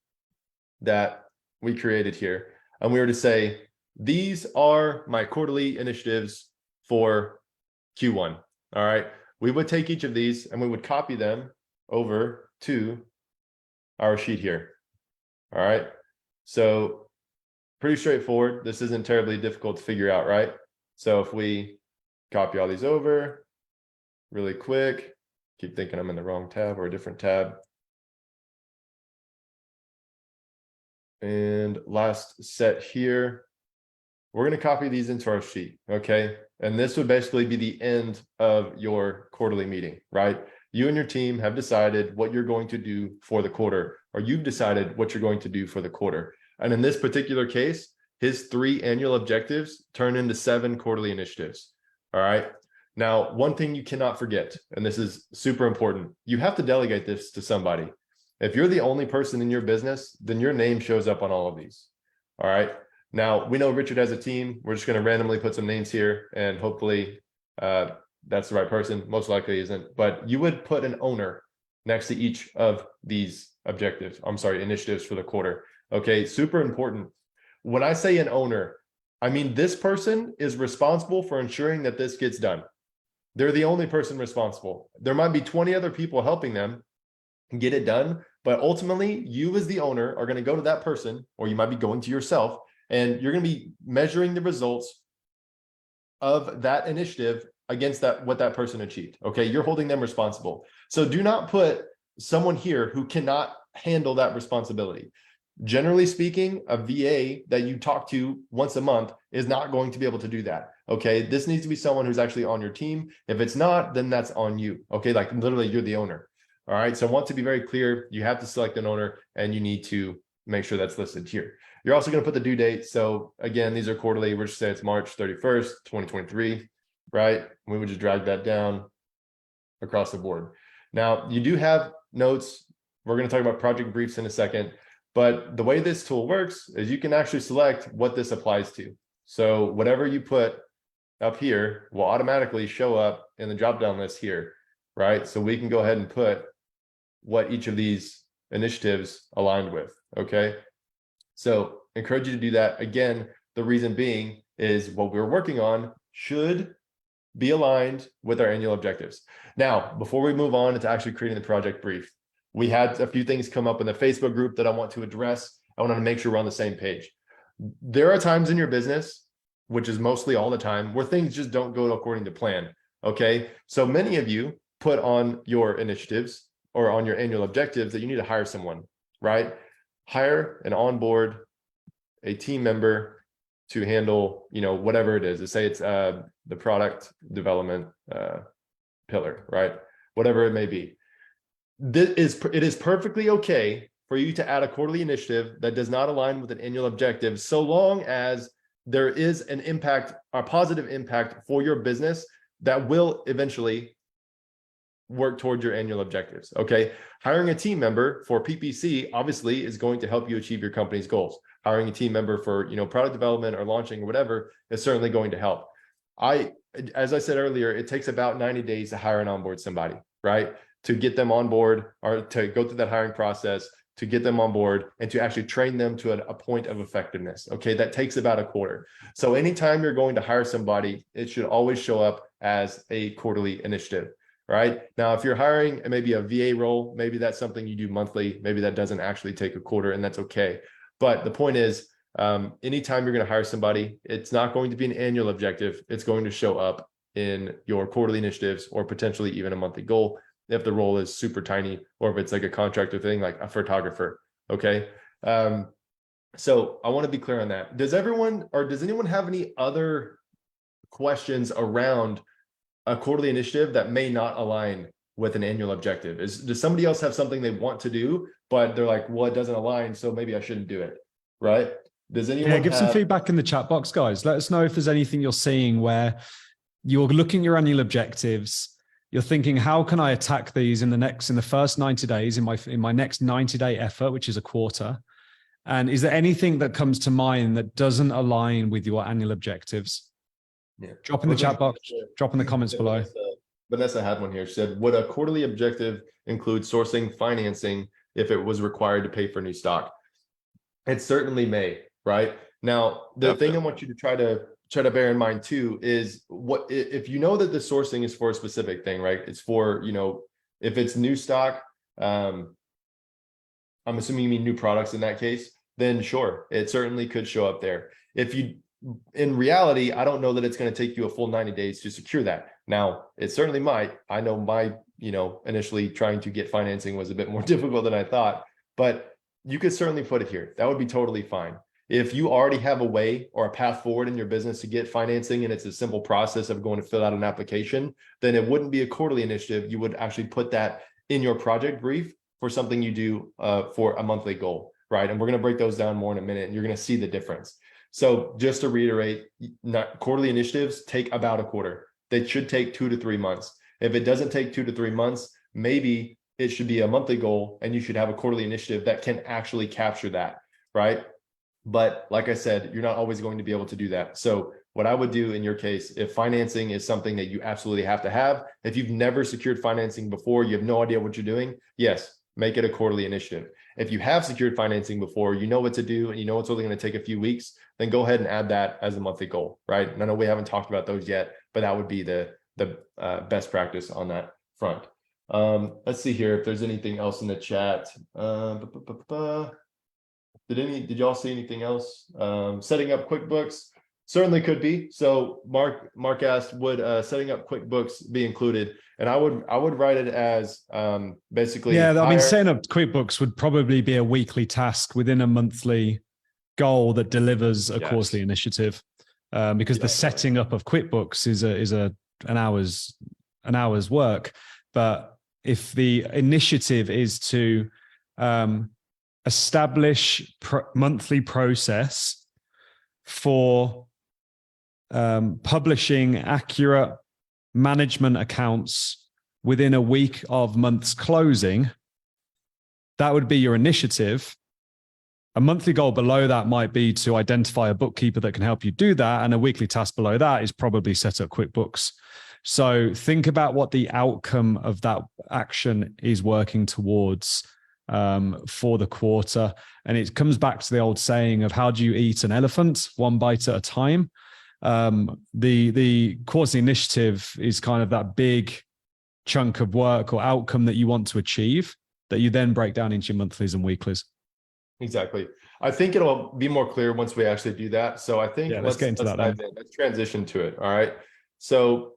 that we created here, and we were to say, these are my quarterly initiatives for Q1. All right. We would take each of these and we would copy them over to our sheet here. All right. So pretty straightforward. This isn't terribly difficult to figure out, right? So if we copy all these over really quick, keep thinking I'm in the wrong tab or a different tab. And last set here, we're going to copy these into our sheet. Okay. And this would basically be the end of your quarterly meeting, right? You and your team have decided what you're going to do for the quarter, or you've decided what you're going to do for the quarter. And in this particular case, his 3 annual objectives turn into 7 quarterly initiatives. All right. Now, one thing you cannot forget, and this is super important, you have to delegate this to somebody. If you're the only person in your business, then your name shows up on all of these. All right. Now, we know Richard has a team. We're just going to randomly put some names here, and hopefully that's the right person. Most likely isn't, but you would put an owner next to each of these objectives. I'm sorry, initiatives for the quarter. Okay, super important. When I say an owner, I mean this person is responsible for ensuring that this gets done. They're the only person responsible. There might be 20 other people helping them get it done, but ultimately you as the owner are going to go to that person, or you might be going to yourself, and you're going to be measuring the results of that initiative against that, what that person achieved. Okay, you're holding them responsible. So do not put someone here who cannot handle that responsibility. Generally speaking, a VA that you talk to once a month is not going to be able to do that. Okay, this needs to be someone who's actually on your team. If it's not, then that's on you. Okay, like literally you're the owner. All right, so I want to be very clear. You have to select an owner, and you need to make sure that's listed here. You're also going to put the due date. So again, these are quarterly. We're just saying it's March 31st, 2023, right? We would just drag that down across the board. Now, you do have notes. We're going to talk about project briefs in a second, but the way this tool works is you can actually select what this applies to. So whatever you put up here will automatically show up in the drop-down list here, right? So we can go ahead and put what each of these initiatives aligned with, okay? So encourage you to do that. Again, the reason being is what we're working on should be aligned with our annual objectives. Now, before we move on to actually creating the project brief, we had a few things come up in the Facebook group that I want to address. I want to make sure we're on the same page. There are times in your business, which is mostly all the time, where things just don't go according to plan, okay? So many of you put on your initiatives or on your annual objectives that you need to hire someone, right? Hire and onboard a team member to handle, you know, whatever it is. Let's say it's the product development pillar, right? Whatever it may be. It is perfectly okay for you to add a quarterly initiative that does not align with an annual objective, so long as there is an impact, a positive impact for your business that will eventually work toward your annual objectives. Okay. Hiring a team member for PPC obviously is going to help you achieve your company's goals. Hiring a team member for, you know, product development or launching or whatever is certainly going to help. As I said earlier, it takes about 90 days to hire and onboard somebody, right? To get them on board, or to go through that hiring process, to get them on board and to actually train them to a point of effectiveness. Okay. That takes about a quarter. So anytime you're going to hire somebody, it should always show up as a quarterly initiative. Right now, if you're hiring maybe a VA role, maybe that's something you do monthly. Maybe that doesn't actually take a quarter, and that's okay. But the point is, anytime you're going to hire somebody, it's not going to be an annual objective. It's going to show up in your quarterly initiatives, or potentially even a monthly goal if the role is super tiny, or if it's like a contractor thing, like a photographer. Okay. So I want to be clear on that. Does anyone have any other questions around a quarterly initiative that may not align with an annual objective? Does somebody else have something they want to do, but they're like, well, it doesn't align, so maybe I shouldn't do it, right? Does anyone give some feedback in the chat box, guys? Let us know if there's anything you're seeing where you're looking at your annual objectives, you're thinking, how can I attack these in the first 90 days, in my next 90-day effort, which is a quarter? And is there anything that comes to mind that doesn't align with your annual objectives? Yeah. Drop in the chat box, drop in the comments below. Vanessa had one here. She said, would a quarterly objective include sourcing financing if it was required to pay for new stock? It certainly may, right? Now, the thing I want you to try to bear in mind too is, what if you know that the sourcing is for a specific thing, right? It's for, you know, if it's new stock, I'm assuming you mean new products in that case, then sure, it certainly could show up there. In reality, I don't know that it's going to take you a full 90 days to secure that. Now, it certainly might. I know my, initially trying to get financing was a bit more difficult than I thought, but you could certainly put it here. That would be totally fine. If you already have a way or a path forward in your business to get financing, and it's a simple process of going to fill out an application, then it wouldn't be a quarterly initiative. You would actually put that in your project brief for something you do for a monthly goal, right? And we're going to break those down more in a minute, and you're going to see the difference. So just to reiterate, quarterly initiatives take about a quarter. They should take 2 to 3 months. If it doesn't take 2 to 3 months, maybe it should be a monthly goal, and you should have a quarterly initiative that can actually capture that, right? But like I said, you're not always going to be able to do that. So what I would do in your case, if financing is something that you absolutely have to have, if you've never secured financing before, you have no idea what you're doing, yes, make it a quarterly initiative. If you have secured financing before, you know what to do, and you know it's only going to take a few weeks, then go ahead and add that as a monthly goal, right? And I know we haven't talked about those yet, but that would be the best practice on that front. Let's see here if there's anything else in the chat. Did y'all see anything else? Setting up QuickBooks certainly could be. So Mark asked, would setting up QuickBooks be included? And I would write it as basically. Yeah, I mean, setting up QuickBooks would probably be a weekly task within a monthly goal that delivers a quarterly initiative, because the setting up of QuickBooks is an hour's work. But if the initiative is to establish monthly process for publishing accurate management accounts within a week of month's closing, that would be your initiative. A monthly goal below that might be to identify a bookkeeper that can help you do that. And a weekly task below that is probably set up QuickBooks. So think about what the outcome of that action is working towards for the quarter. And it comes back to the old saying of how do you eat an elephant? One bite at a time. The quarterly initiative is kind of that big chunk of work or outcome that you want to achieve that you then break down into your monthlies and weeklies. Exactly. I think it'll be more clear once we actually do that. So I think let's get into that. Let's transition to it. All right. So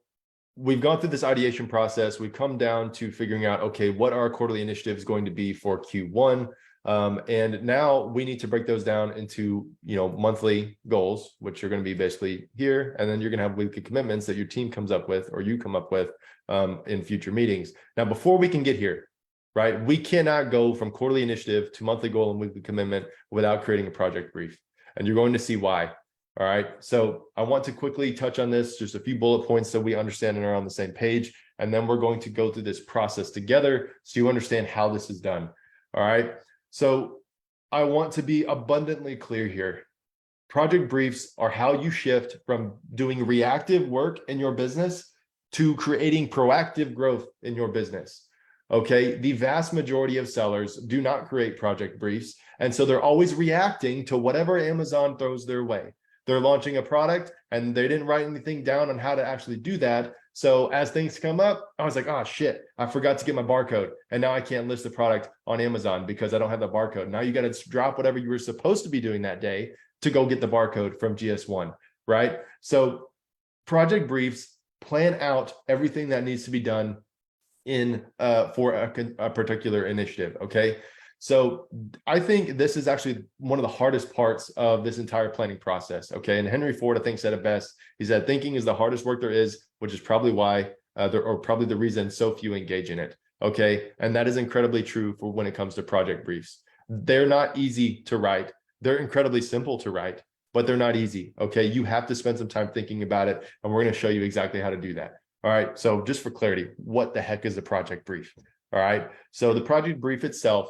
we've gone through this ideation process. We've come down to figuring out, okay, what are our quarterly initiatives going to be for Q1? And now we need to break those down into, monthly goals, which are going to be basically here. And then you're going to have weekly commitments that your team comes up with, or you come up with in future meetings. Now, before we can get here, right, we cannot go from quarterly initiative to monthly goal and weekly commitment without creating a project brief. And you're going to see why. All right. So I want to quickly touch on this, just a few bullet points so we understand and are on the same page. And then we're going to go through this process together so you understand how this is done. All right. So I want to be abundantly clear here. Project briefs are how you shift from doing reactive work in your business to creating proactive growth in your business. Okay. The vast majority of sellers do not create project briefs. And so they're always reacting to whatever Amazon throws their way. They're launching a product and they didn't write anything down on how to actually do that. So as things come up, I was like, oh shit, I forgot to get my barcode. And now I can't list the product on Amazon because I don't have the barcode. Now you got to drop whatever you were supposed to be doing that day to go get the barcode from GS1, right? So project briefs plan out everything that needs to be done for a particular initiative, okay? So I think this is actually one of the hardest parts of this entire planning process. Okay. And Henry Ford, I think, said it best. He said, thinking is the hardest work there is, which is probably why probably the reason so few engage in it. Okay. And that is incredibly true for when it comes to project briefs. They're not easy to write. They're incredibly simple to write, but they're not easy. Okay. You have to spend some time thinking about it. And we're going to show you exactly how to do that. All right. So just for clarity, what the heck is a project brief? All right. So the project brief itself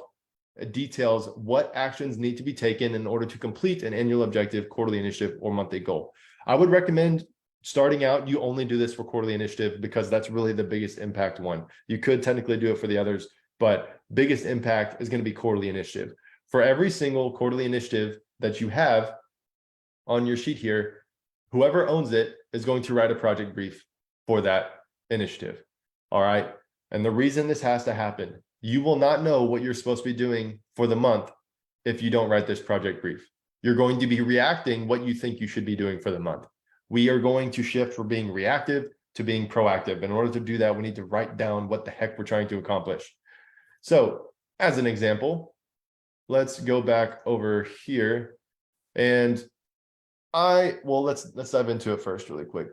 details what actions need to be taken in order to complete an annual objective, quarterly initiative, or monthly goal. I would recommend starting out, you only do this for quarterly initiative because that's really the biggest impact one. You could technically do it for the others, but biggest impact is going to be quarterly initiative. For every single quarterly initiative that you have on your sheet here, whoever owns it is going to write a project brief for that initiative. All right. And the reason this has to happen, you will not know what you're supposed to be doing for the month if you don't write this project brief. You're going to be reacting what you think you should be doing for the month. We are going to shift from being reactive to being proactive. In order to do that, we need to write down what the heck we're trying to accomplish. So as an example, let's go back over here and let's dive into it first really quick.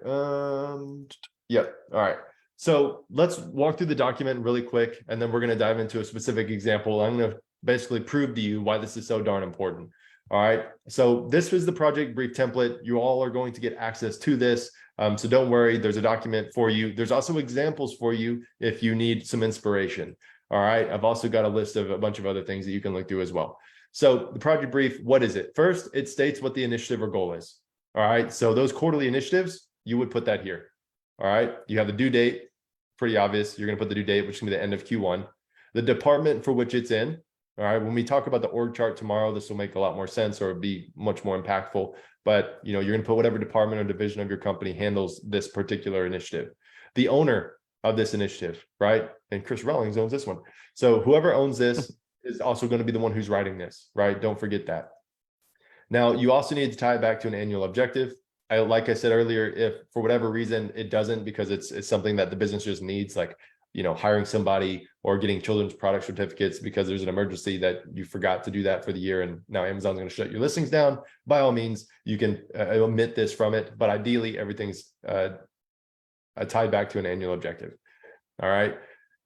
Yep. All right. So let's walk through the document really quick, and then we're going to dive into a specific example. I'm going to basically prove to you why this is so darn important. All right. So this was the project brief template. You all are going to get access to this. So don't worry, there's a document for you. There's also examples for you if you need some inspiration. All right. I've also got a list of a bunch of other things that you can look through as well. So the project brief, what is it? First, it states what the initiative or goal is. All right. So those quarterly initiatives, you would put that here. All right. You have the due date, pretty obvious. You're going to put the due date, which is going to be the end of Q1. The department for which it's in. All right. When we talk about the org chart tomorrow, this will make a lot more sense or be much more impactful. But you're going to put whatever department or division of your company handles this particular initiative. The owner of this initiative, right? And Chris Rawlings owns this one. So whoever owns this is also going to be the one who's writing this, right? Don't forget that. Now, you also need to tie it back to an annual objective. Like I said earlier, if for whatever reason it doesn't, because it's something that the business just needs, like hiring somebody or getting children's product certificates because there's an emergency that you forgot to do that for the year and now Amazon's going to shut your listings down, by all means, you can omit this from it. But ideally, everything's tied back to an annual objective. All right.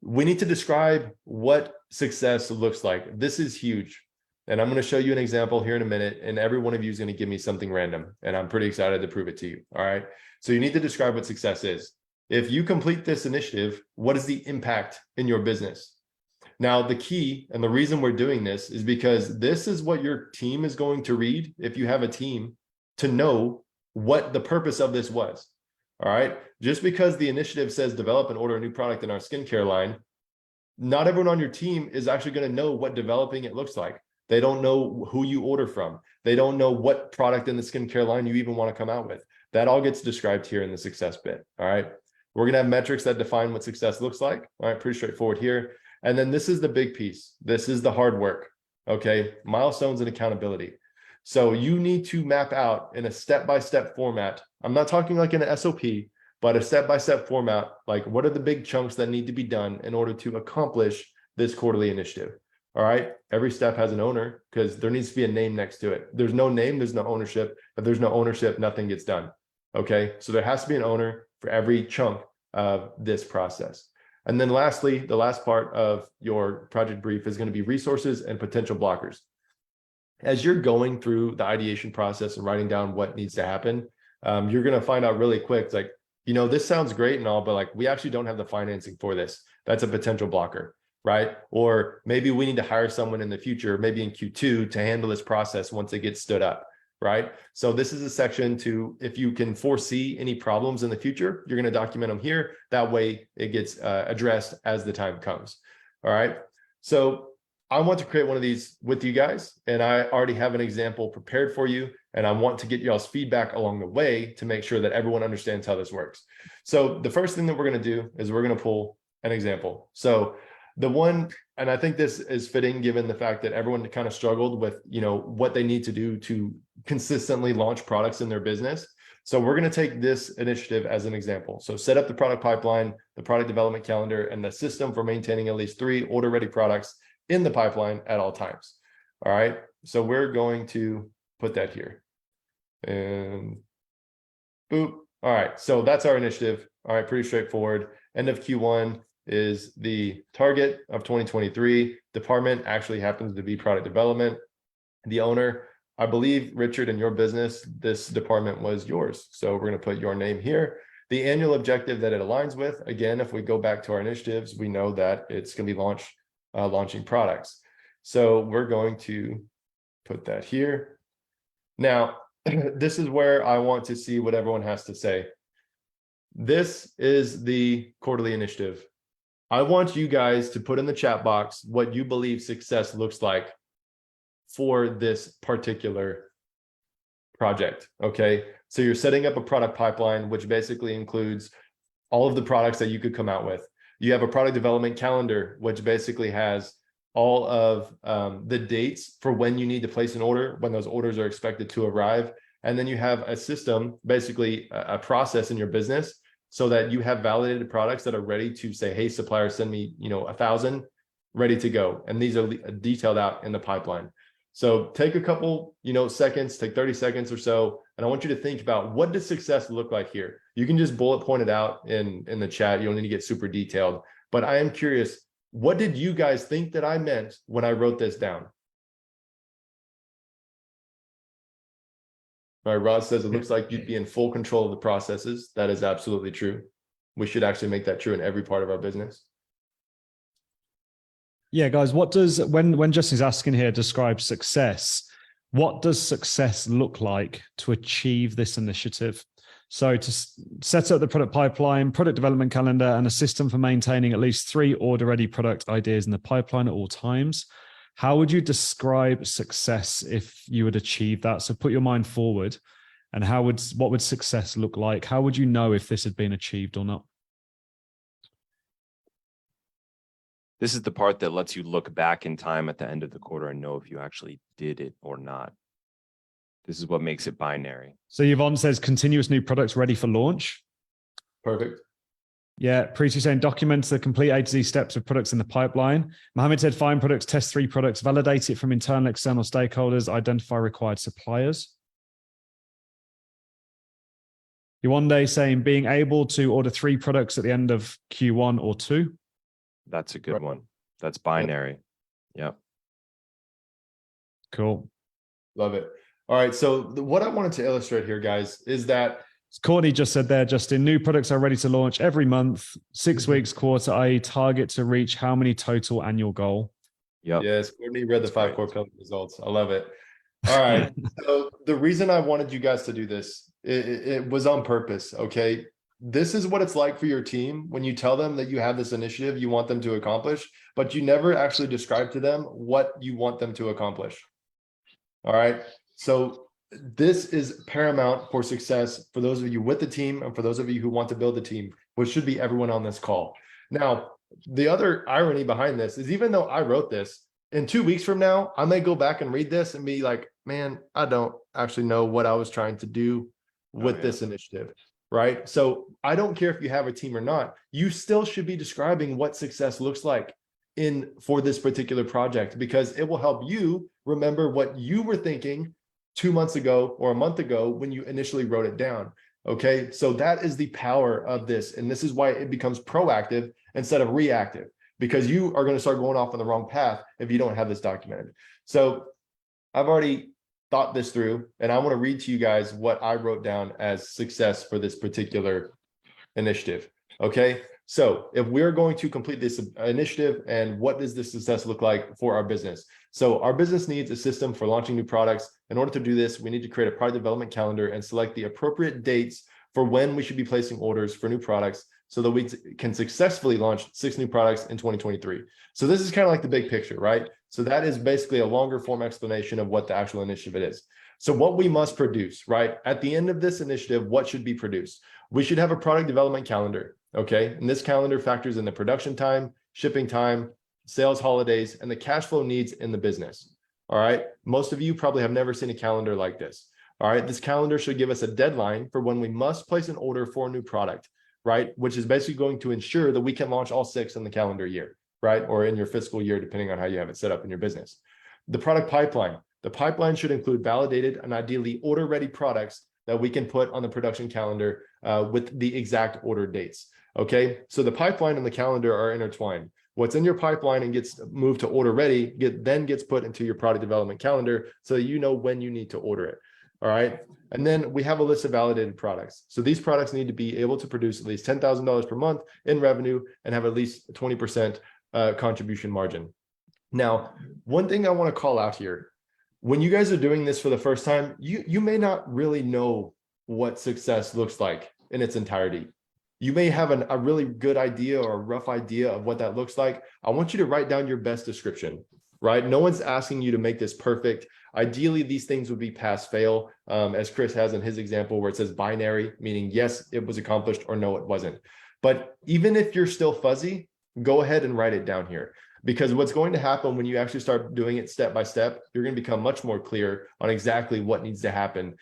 We need to describe what success looks like. This is huge. And I'm going to show you an example here in a minute. And every one of you is going to give me something random. And I'm pretty excited to prove it to you. All right. So you need to describe what success is. If you complete this initiative, what is the impact in your business? Now, the key and the reason we're doing this is because this is what your team is going to read. If you have a team, to know what the purpose of this was. All right. Just because the initiative says develop and order a new product in our skincare line, not everyone on your team is actually going to know what developing it looks like. They don't know who you order from. They don't know what product in the skincare line you even want to come out with. That all gets described here in the success bit. All right. We're going to have metrics that define what success looks like. All right. Pretty straightforward here. And then this is the big piece. This is the hard work. Okay. Milestones and accountability. So you need to map out in a step-by-step format. I'm not talking like in an SOP, but a step-by-step format. Like what are the big chunks that need to be done in order to accomplish this quarterly initiative? All right. Every step has an owner because there needs to be a name next to it. There's no name, there's no ownership. If there's no ownership, nothing gets done. Okay. So there has to be an owner for every chunk of this process. And then lastly, the last part of your project brief is going to be resources and potential blockers. As you're going through the ideation process and writing down what needs to happen, you're going to find out really quick, like, this sounds great and all, but like, we actually don't have the financing for this. That's a potential blocker, right? Or maybe we need to hire someone in the future, maybe in Q2 to handle this process once it gets stood up, right? So this is a section to, if you can foresee any problems in the future, you're going to document them here. That way it gets addressed as the time comes. All right. So I want to create one of these with you guys, and I already have an example prepared for you, and I want to get y'all's feedback along the way to make sure that everyone understands how this works. So the first thing that we're going to do is we're going to pull an example. So the one, and I think this is fitting given the fact that everyone kind of struggled with, what they need to do to consistently launch products in their business. So we're going to take this initiative as an example. So set up the product pipeline, the product development calendar, and the system for maintaining at least 3 order-ready products in the pipeline at all times. All right. So we're going to put that here and boop. All right. So that's our initiative. All right. Pretty straightforward. End of Q1 is the target of 2023. Department actually happens to be product development. The owner, I believe, Richard, in your business, this department was yours. So we're going to put your name here. The annual objective that it aligns with, again, if we go back to our initiatives, we know that it's going to be launching products. So we're going to put that here. Now, this is where I want to see what everyone has to say. This is the quarterly initiative. I want you guys to put in the chat box what you believe success looks like for this particular project. Okay. So you're setting up a product pipeline, which basically includes all of the products that you could come out with. You have a product development calendar, which basically has all of the dates for when you need to place an order, when those orders are expected to arrive. And then you have a system, basically a process in your business, so that you have validated products that are ready to say, hey, supplier, send me, 1,000, ready to go. And these are detailed out in the pipeline. So take a couple, seconds, take 30 seconds or so. And I want you to think about, what does success look like here? You can just bullet point it out in the chat. You don't need to get super detailed, but I am curious, What did you guys think that I meant when I wrote this down? All right, Rod says it looks like you'd be in full control of the processes. That is absolutely true. We should actually make that true in every part of our business. Yeah, guys, what does, when Justin's asking here, describe success, what does success look like to achieve this initiative? So to set up the product pipeline, product development calendar, and a system for maintaining at least 3 order-ready product ideas in the pipeline at all times. How would you describe success if you would achieve that? So put your mind forward, and what would success look like? How would you know if this had been achieved or not? This is the part that lets you look back in time at the end of the quarter and know if you actually did it or not. This is what makes it binary. So Yvonne says continuous new products ready for launch. Perfect. Yeah, Preeti saying documents the complete A to Z steps of products in the pipeline. Mohammed said find products, test 3 products, validate it from internal, external stakeholders, identify required suppliers. Yvonne saying being able to order 3 products at the end of Q1 or 2. That's a good one. That's binary. Yep. Cool. Love it. All right. So what I wanted to illustrate here, guys, is that Courtney just said there, Justin, new products are ready to launch every month, 6 weeks, quarter, i.e. target to reach how many total annual goal? Yep. yes, Courtney read the 5 core pillar results. I love it. All right. So the reason I wanted you guys to do this, it was on purpose. Okay. This is what it's like for your team when you tell them that you have this initiative you want them to accomplish, but you never actually describe to them what you want them to accomplish. All right. So this is paramount for success for those of you with the team and for those of you who want to build the team, which should be everyone on this call. Now, the other irony behind this is even though I wrote this, in 2 weeks from now, I may go back and read this and be like, man, I don't actually know what I was trying to do with this initiative. Right. So I don't care if you have a team or not, you still should be describing what success looks like for this particular project, because it will help you remember what you were thinking 2 months ago or a month ago when you initially wrote it down. Okay. So that is the power of this. And this is why it becomes proactive instead of reactive, because you are going to start going off on the wrong path if you don't have this documented. So I've already thought this through, and I want to read to you guys what I wrote down as success for this particular initiative. Okay. So if we're going to complete this initiative, and what does this success look like for our business? So our business needs a system for launching new products. In order to do this, we need to create a product development calendar and select the appropriate dates for when we should be placing orders for new products so that we can successfully launch 6 new products in 2023. So this is kind of like the big picture, right? So that is basically a longer form explanation of what the actual initiative is. So what we must produce, right? At the end of this initiative, what should be produced? We should have a product development calendar, okay? And this calendar factors in the production time, shipping time, sales holidays, and the cash flow needs in the business, all right? Most of you probably have never seen a calendar like this, all right? This calendar should give us a deadline for when we must place an order for a new product, right? Which is basically going to ensure that we can launch all 6 in the calendar year, right? Or in your fiscal year, depending on how you have it set up in your business. The product pipeline. The pipeline should include validated and ideally order-ready products that we can put on the production calendar with the exact order dates, okay? So the pipeline and the calendar are intertwined. What's in your pipeline and gets moved to order ready then gets put into your product development calendar so that you know when you need to order it, all right? And then we have a list of validated products. So these products need to be able to produce at least $10,000 per month in revenue and have at least 20% contribution margin. Now, one thing I want to call out here, when you guys are doing this for the first time, you may not really know what success looks like in its entirety. You may have a really good idea or a rough idea of what that looks like. I want you to write down your best description, right? No one's asking you to make this perfect. Ideally, these things would be pass fail, as Chris has in his example where it says binary, meaning yes, it was accomplished or no, it wasn't. But even if you're still fuzzy, go ahead and write it down here. Because what's going to happen when you actually start doing it step by step, you're going to become much more clear on exactly what needs to happen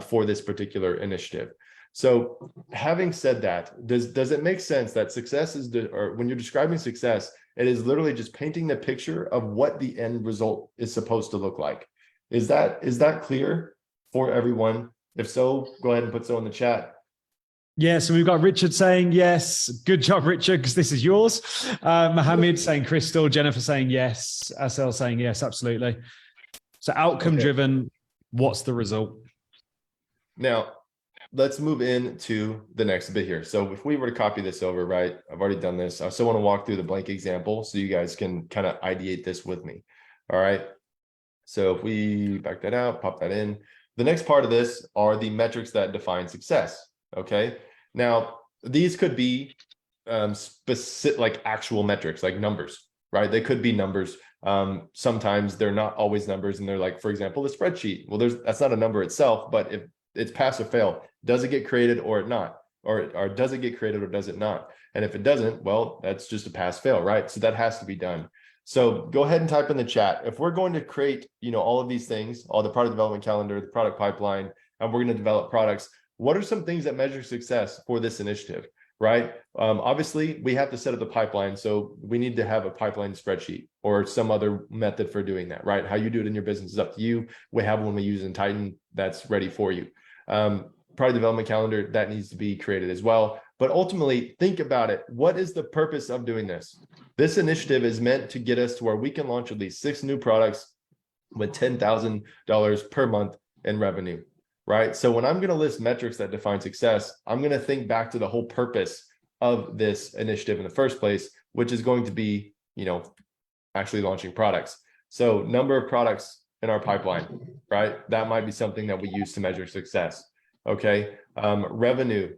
for this particular initiative. So having said that, does it make sense that success is, or when you're describing success, it is literally just painting the picture of what the end result is supposed to look like? Is that clear for everyone? If so, go ahead and put so in the chat. Yeah, so we've got Richard saying yes. Good job, Richard, because this is yours. Mohammed saying Crystal, Jennifer saying yes, Asel saying yes, absolutely. So outcome driven, what's the result? Now, let's move into the next bit here. So if we were to copy this over, right, I've already done this. I still want to walk through the blank example so you guys can kind of ideate this with me. All right. So if we back that out, pop that in, the next part of this are the metrics that define success. Okay. Now, these could be specific, like actual metrics, like numbers, right? They could be numbers. Sometimes they're not always numbers, and they're like, for example, the spreadsheet. Well, that's not a number itself, but if it's pass or fail, does it get created or not? Or does it get created or does it not? And if it doesn't, well, that's just a pass fail, right? So that has to be done. So go ahead and type in the chat. If we're going to create, all of these things, all the product development calendar, the product pipeline, and we're going to develop products, what are some things that measure success for this initiative, right? Obviously, we have to set up the pipeline. So we need to have a pipeline spreadsheet or some other method for doing that, right? How you do it in your business is up to you. We have one we use in Titan that's ready for you. Product development calendar, that needs to be created as well. But ultimately, think about it. What is the purpose of doing this? This initiative is meant to get us to where we can launch at least 6 new products with $10,000 per month in revenue, right? So when I'm going to list metrics that define success, I'm going to think back to the whole purpose of this initiative in the first place, which is going to be, actually launching products. So number of products in our pipeline, right? That might be something that we use to measure success. Okay. Revenue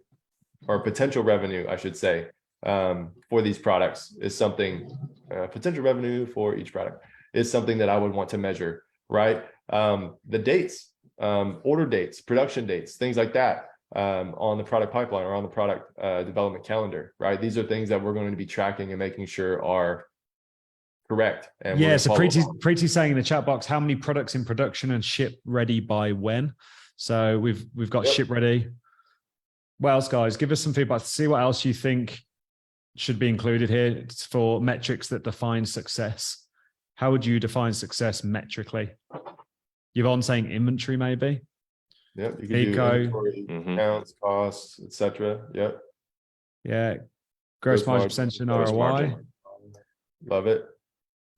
or potential revenue, I should say, for these products is something, potential revenue for each product is something that I would want to measure, right? The dates, order dates, production dates, things like that on the product pipeline or on the product development calendar, right? These are things that we're going to be tracking and making sure are correct. And yeah, so Preeti's saying in the chat box, how many products in production and ship ready by when? So we've got ship ready. What else, guys? Give us some feedback. See what else you think should be included here for metrics that define success. How would you define success metrically? Yvonne saying inventory, maybe. Yep, you can do inventory, counts, costs, etc. Yep. Yeah, gross margin percentage and ROI. Love it.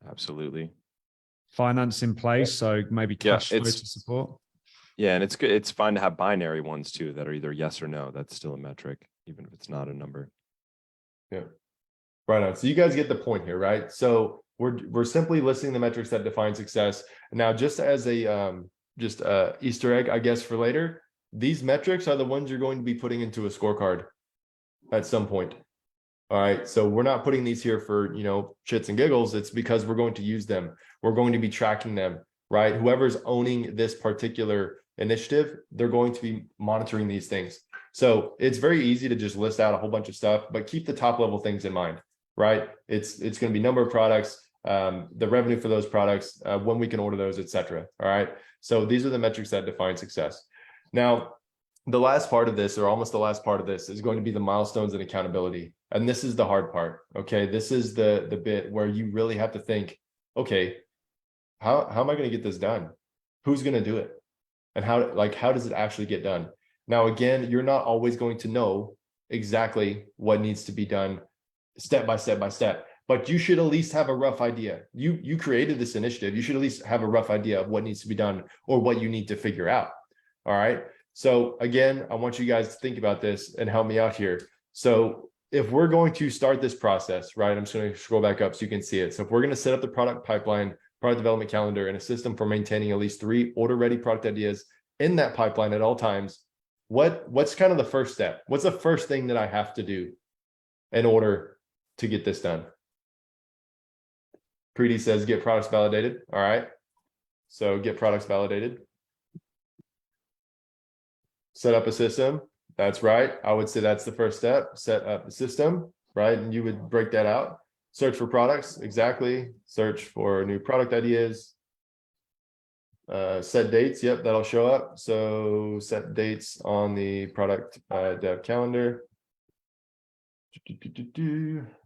Absolutely. Finance in place, so maybe cash flow to support. Yeah, and it's good. It's fine to have binary ones too that are either yes or no. That's still a metric, even if it's not a number. Yeah, right on. So you guys get the point here, right? So we're simply listing the metrics that define success. Now, just as a Easter egg, I guess, for later, these metrics are the ones you're going to be putting into a scorecard at some point. All right. So we're not putting these here for, shits and giggles. It's because we're going to use them. We're going to be tracking them, right? Whoever's owning this particular initiative, they're going to be monitoring these things. So it's very easy to just list out a whole bunch of stuff, but keep the top level things in mind, right? It's going to be number of products, the revenue for those products, when we can order those, etc. All right. So these are the metrics that define success. Now, the last part of this, or almost the last part of this, is going to be the milestones and accountability. And this is the hard part. Okay. This is the bit where you really have to think, okay, how am I going to get this done? Who's going to do it? And how does it actually get done? Now, again, you're not always going to know exactly what needs to be done step by step by step, but you should at least have a rough idea. You created this initiative. You should at least have a rough idea of what needs to be done or what you need to figure out. All right. So again, I want you guys to think about this and help me out here. So if we're going to start this process, right, I'm just going to scroll back up so you can see it. So if we're going to set up the product pipeline, product development calendar, and a system for maintaining at least 3 order-ready product ideas in that pipeline at all times, what's kind of the first step? What's the first thing that I have to do in order to get this done? Preeti says get products validated. All right. So get products validated. Set up a system. That's right. I would say that's the first step. Set up the system, right? And you would break that out. Search for products. Exactly. Search for new product ideas. Set dates. Yep, that'll show up. So set dates on the product dev calendar.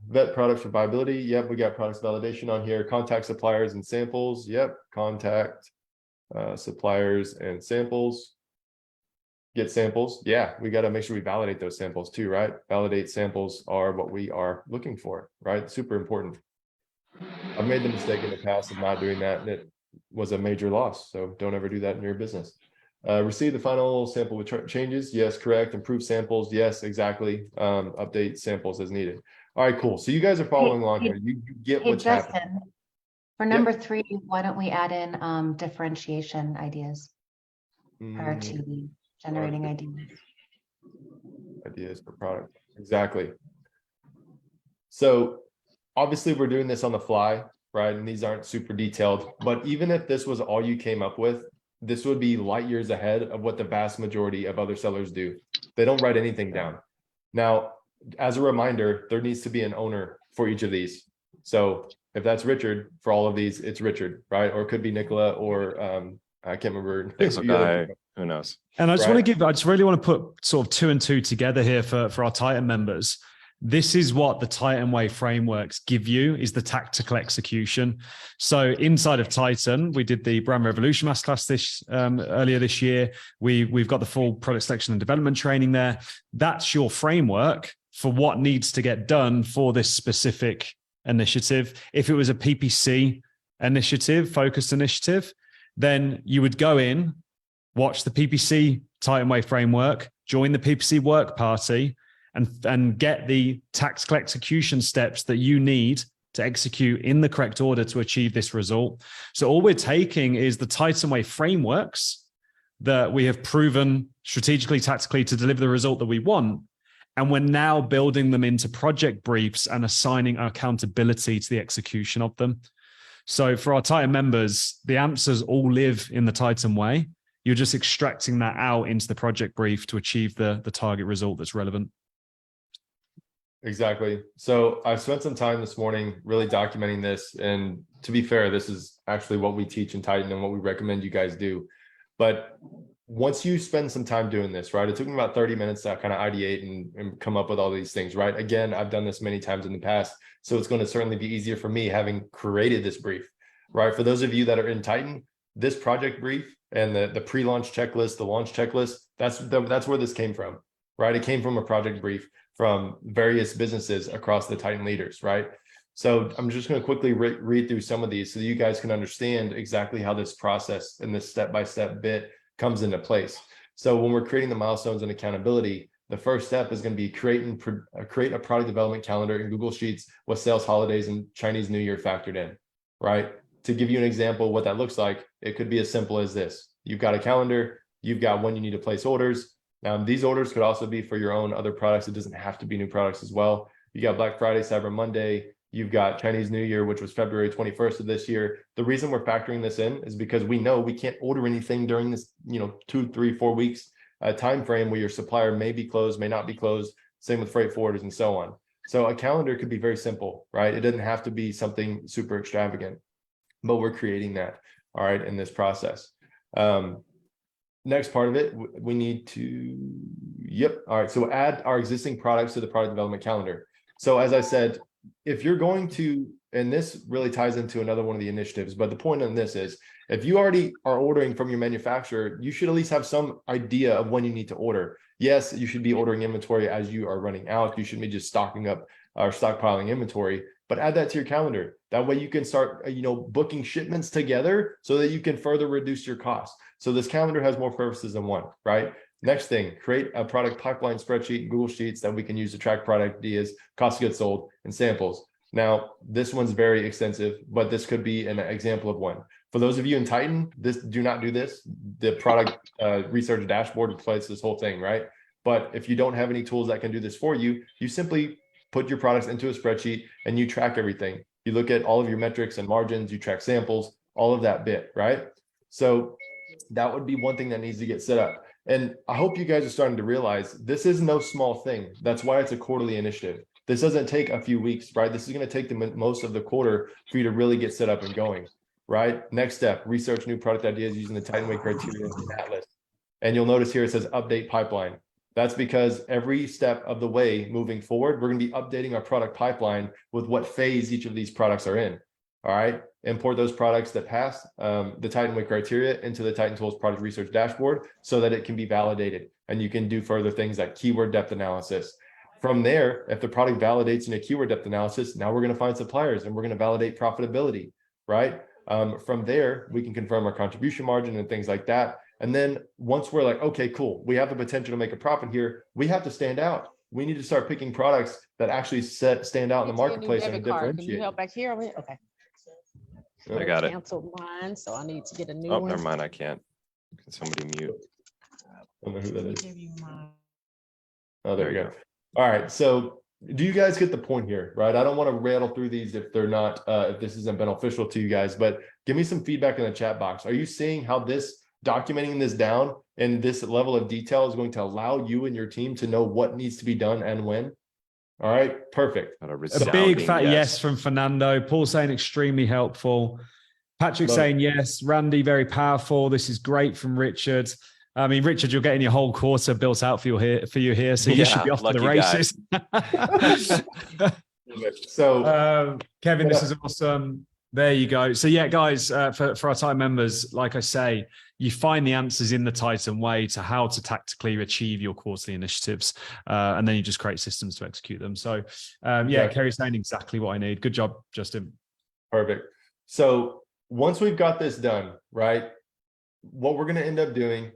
Vet products for viability. Yep, we got products validation on here. Contact suppliers and samples. Yep, contact suppliers and samples. get samples. Yeah, we got to make sure we validate those samples too, right? Validate samples are what we are looking for, right? Super important. I've made the mistake in the past of not doing that, and it was a major loss. So don't ever do that in your business. Receive the final sample with changes. Yes, correct. Improve samples. Yes, exactly. Update samples as needed. All right, cool. So you guys are following along here. You get Hey, what's happening. Justin, for number 3, why don't we add in differentiation ideas prior to the generating ideas? Ideas for product. Exactly. So obviously we're doing this on the fly, right? And these aren't super detailed, but even if this was all you came up with, this would be light years ahead of what the vast majority of other sellers do. They don't write anything down. Now, as a reminder, there needs to be an owner for each of these. So if that's Richard, for all of these, it's Richard, right? Or it could be Nicola, or I can't remember. Pixel guy, who knows? And I just want Right. to give, I just really want to put sort of 2 and 2 together here for our Titan members. This is what the Titan Way frameworks give you, is the tactical execution. So inside of Titan, we did the Brand Revolution Masterclass earlier this year. We've got the full product selection and development training there. That's your framework for what needs to get done for this specific initiative. If it was a PPC initiative, focused initiative, then you would go in, watch the PPC Titan Way framework, join the PPC work party, and get the tactical execution steps that you need to execute in the correct order to achieve this result. So all we're taking is the Titan Way frameworks that we have proven strategically, tactically to deliver the result that we want. And we're now building them into project briefs and assigning accountability to the execution of them. So for our Titan members, the answers all live in the Titan Way. You're just extracting that out into the project brief to achieve the target result that's relevant. Exactly. So I've spent some time this morning really documenting this. And to be fair, this is actually what we teach in Titan and what we recommend you guys do. But once you spend some time doing this, right, it took me about 30 minutes to kind of ideate and come up with all these things, right? Again, I've done this many times in the past, so it's going to certainly be easier for me having created this brief, right? For those of you that are in Titan, this project brief and the pre-launch checklist, the launch checklist, that's where this came from, right? It came from a project brief from various businesses across the Titan leaders, right? So I'm just going to quickly read through some of these so that you guys can understand exactly how this process and this step-by-step bit comes into place. So when we're creating the milestones and accountability, the first step is going to be create a product development calendar in Google Sheets with sales holidays and Chinese New Year factored in, right? To give you an example of what that looks like, it could be as simple as this. You've got a calendar, you've got when you need to place orders. Now, these orders could also be for your own other products. It doesn't have to be new products as well. You got Black Friday, Cyber Monday. You've got Chinese New Year, which was February 21st of this year. The reason we're factoring this in is because we know we can't order anything during this, 2, 3, 4 weeks time frame where your supplier may be closed, may not be closed. Same with freight forwarders and so on. So a calendar could be very simple, right? It doesn't have to be something super extravagant, but we're creating that, all right, in this process. Next part of it, we need to, all right, so add our existing products to the product development calendar. So as I said, if you're going to, and this really ties into another one of the initiatives, but the point on this is, if you already are ordering from your manufacturer, you should at least have some idea of when you need to order. Yes, you should be ordering inventory as you are running out. You shouldn't be just stocking up or stockpiling inventory, but add that to your calendar. That way you can start, booking shipments together so that you can further reduce your costs. So this calendar has more purposes than one, right? Next thing, create a product pipeline spreadsheet in Google Sheets that we can use to track product ideas, cost of goods sold, and samples. Now, this one's very extensive, but this could be an example of one. For those of you in Titan, do not do this. The product research dashboard replaces this whole thing, right? But if you don't have any tools that can do this for you, you simply put your products into a spreadsheet and you track everything. You look at all of your metrics and margins, you track samples, all of that bit, right? So that would be one thing that needs to get set up. And I hope you guys are starting to realize this is no small thing. That's why it's a quarterly initiative. This doesn't take a few weeks, right? This is going to take the most of the quarter for you to really get set up and going, right? Next step, research new product ideas using the Titan Way criteria in Atlas. And you'll notice here it says update pipeline. That's because every step of the way moving forward, we're going to be updating our product pipeline with what phase each of these products are in. All right. Import those products that pass the Titan Way criteria into the Titan Tools product research dashboard so that it can be validated. and you can do further things like keyword depth analysis. From there, if the product validates in a keyword depth analysis, now we're going to find suppliers and we're going to validate profitability, right? From there, we can confirm our contribution margin and things like that. And then once we're like, okay, cool, we have the potential to make a profit here, we have to stand out. We need to start picking products that actually stand out in the marketplace and differentiate. Can you help back here? Okay. I got it. Canceled mine, so I need to get a new Oh, one. never mind. I can't. Can somebody mute? I don't know who that is. Give you mine. Oh, there we go. All right. So do you guys get the point here, right? I don't want to rattle through these if they're not, if this isn't beneficial to you guys, but give me some feedback in the chat box. Are you seeing how this documenting this down and this level of detail is going to allow you and your team to know what needs to be done and when? All right, perfect. Got A big resounding fat yes from Fernando. Paul saying extremely helpful. Patrick Love saying yes. Randy, very powerful. This is great from Richard. I mean, Richard, you're getting your whole quarter built out for you here, so you Yeah, should be off to the lucky guy. races. So Kevin, this is awesome. There you go. So yeah, guys, for our time members, like I say, you find the answers in the Titan way to how to tactically achieve your quarterly initiatives, and then you just create systems to execute them. So yeah, Kerry's saying exactly what I need. Good job, Justin. perfect. So once we've got this done, right, what we're going to end up doing,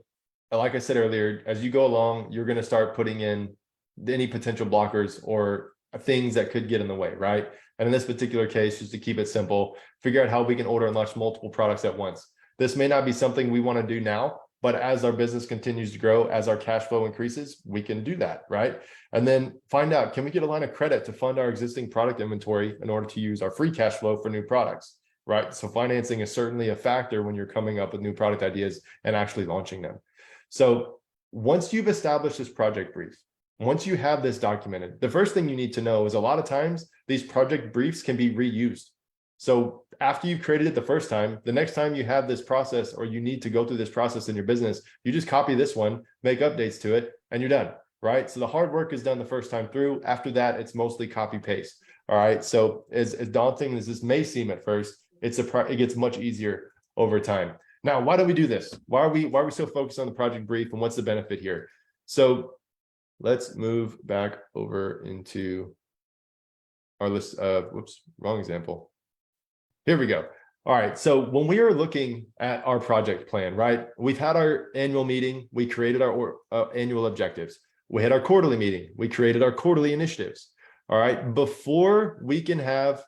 like I said earlier, as you go along, you're going to start putting in any potential blockers or things that could get in the way, right? And in this particular case, just to keep it simple, figure out how we can order and launch multiple products at once. This may not be something we want to do now, but as our business continues to grow, as our cash flow increases, we can do that, right? And then find out, can we get a line of credit to fund our existing product inventory in order to use our free cash flow for new products, right? So financing is certainly a factor when you're coming up with new product ideas and actually launching them. So once you've established this project brief, once you have this documented, the first thing you need to know is a lot of times these project briefs can be reused. So after you've created it the first time, the next time you have this process or you need to go through this process in your business, you just copy this one, make updates to it, and you're done, right? So the hard work is done the first time through. After that, it's mostly copy paste. All right. So as daunting as this may seem at first, it gets much easier over time. Now, why do we do this? Why are we so focused on the project brief, and what's the benefit here? So let's move back over into our list of, whoops, wrong example. Here we go. All right. So when we are looking at our project plan, right, we've had our annual meeting. We created our annual objectives. We had our quarterly meeting. We created our quarterly initiatives. All right. Before we can have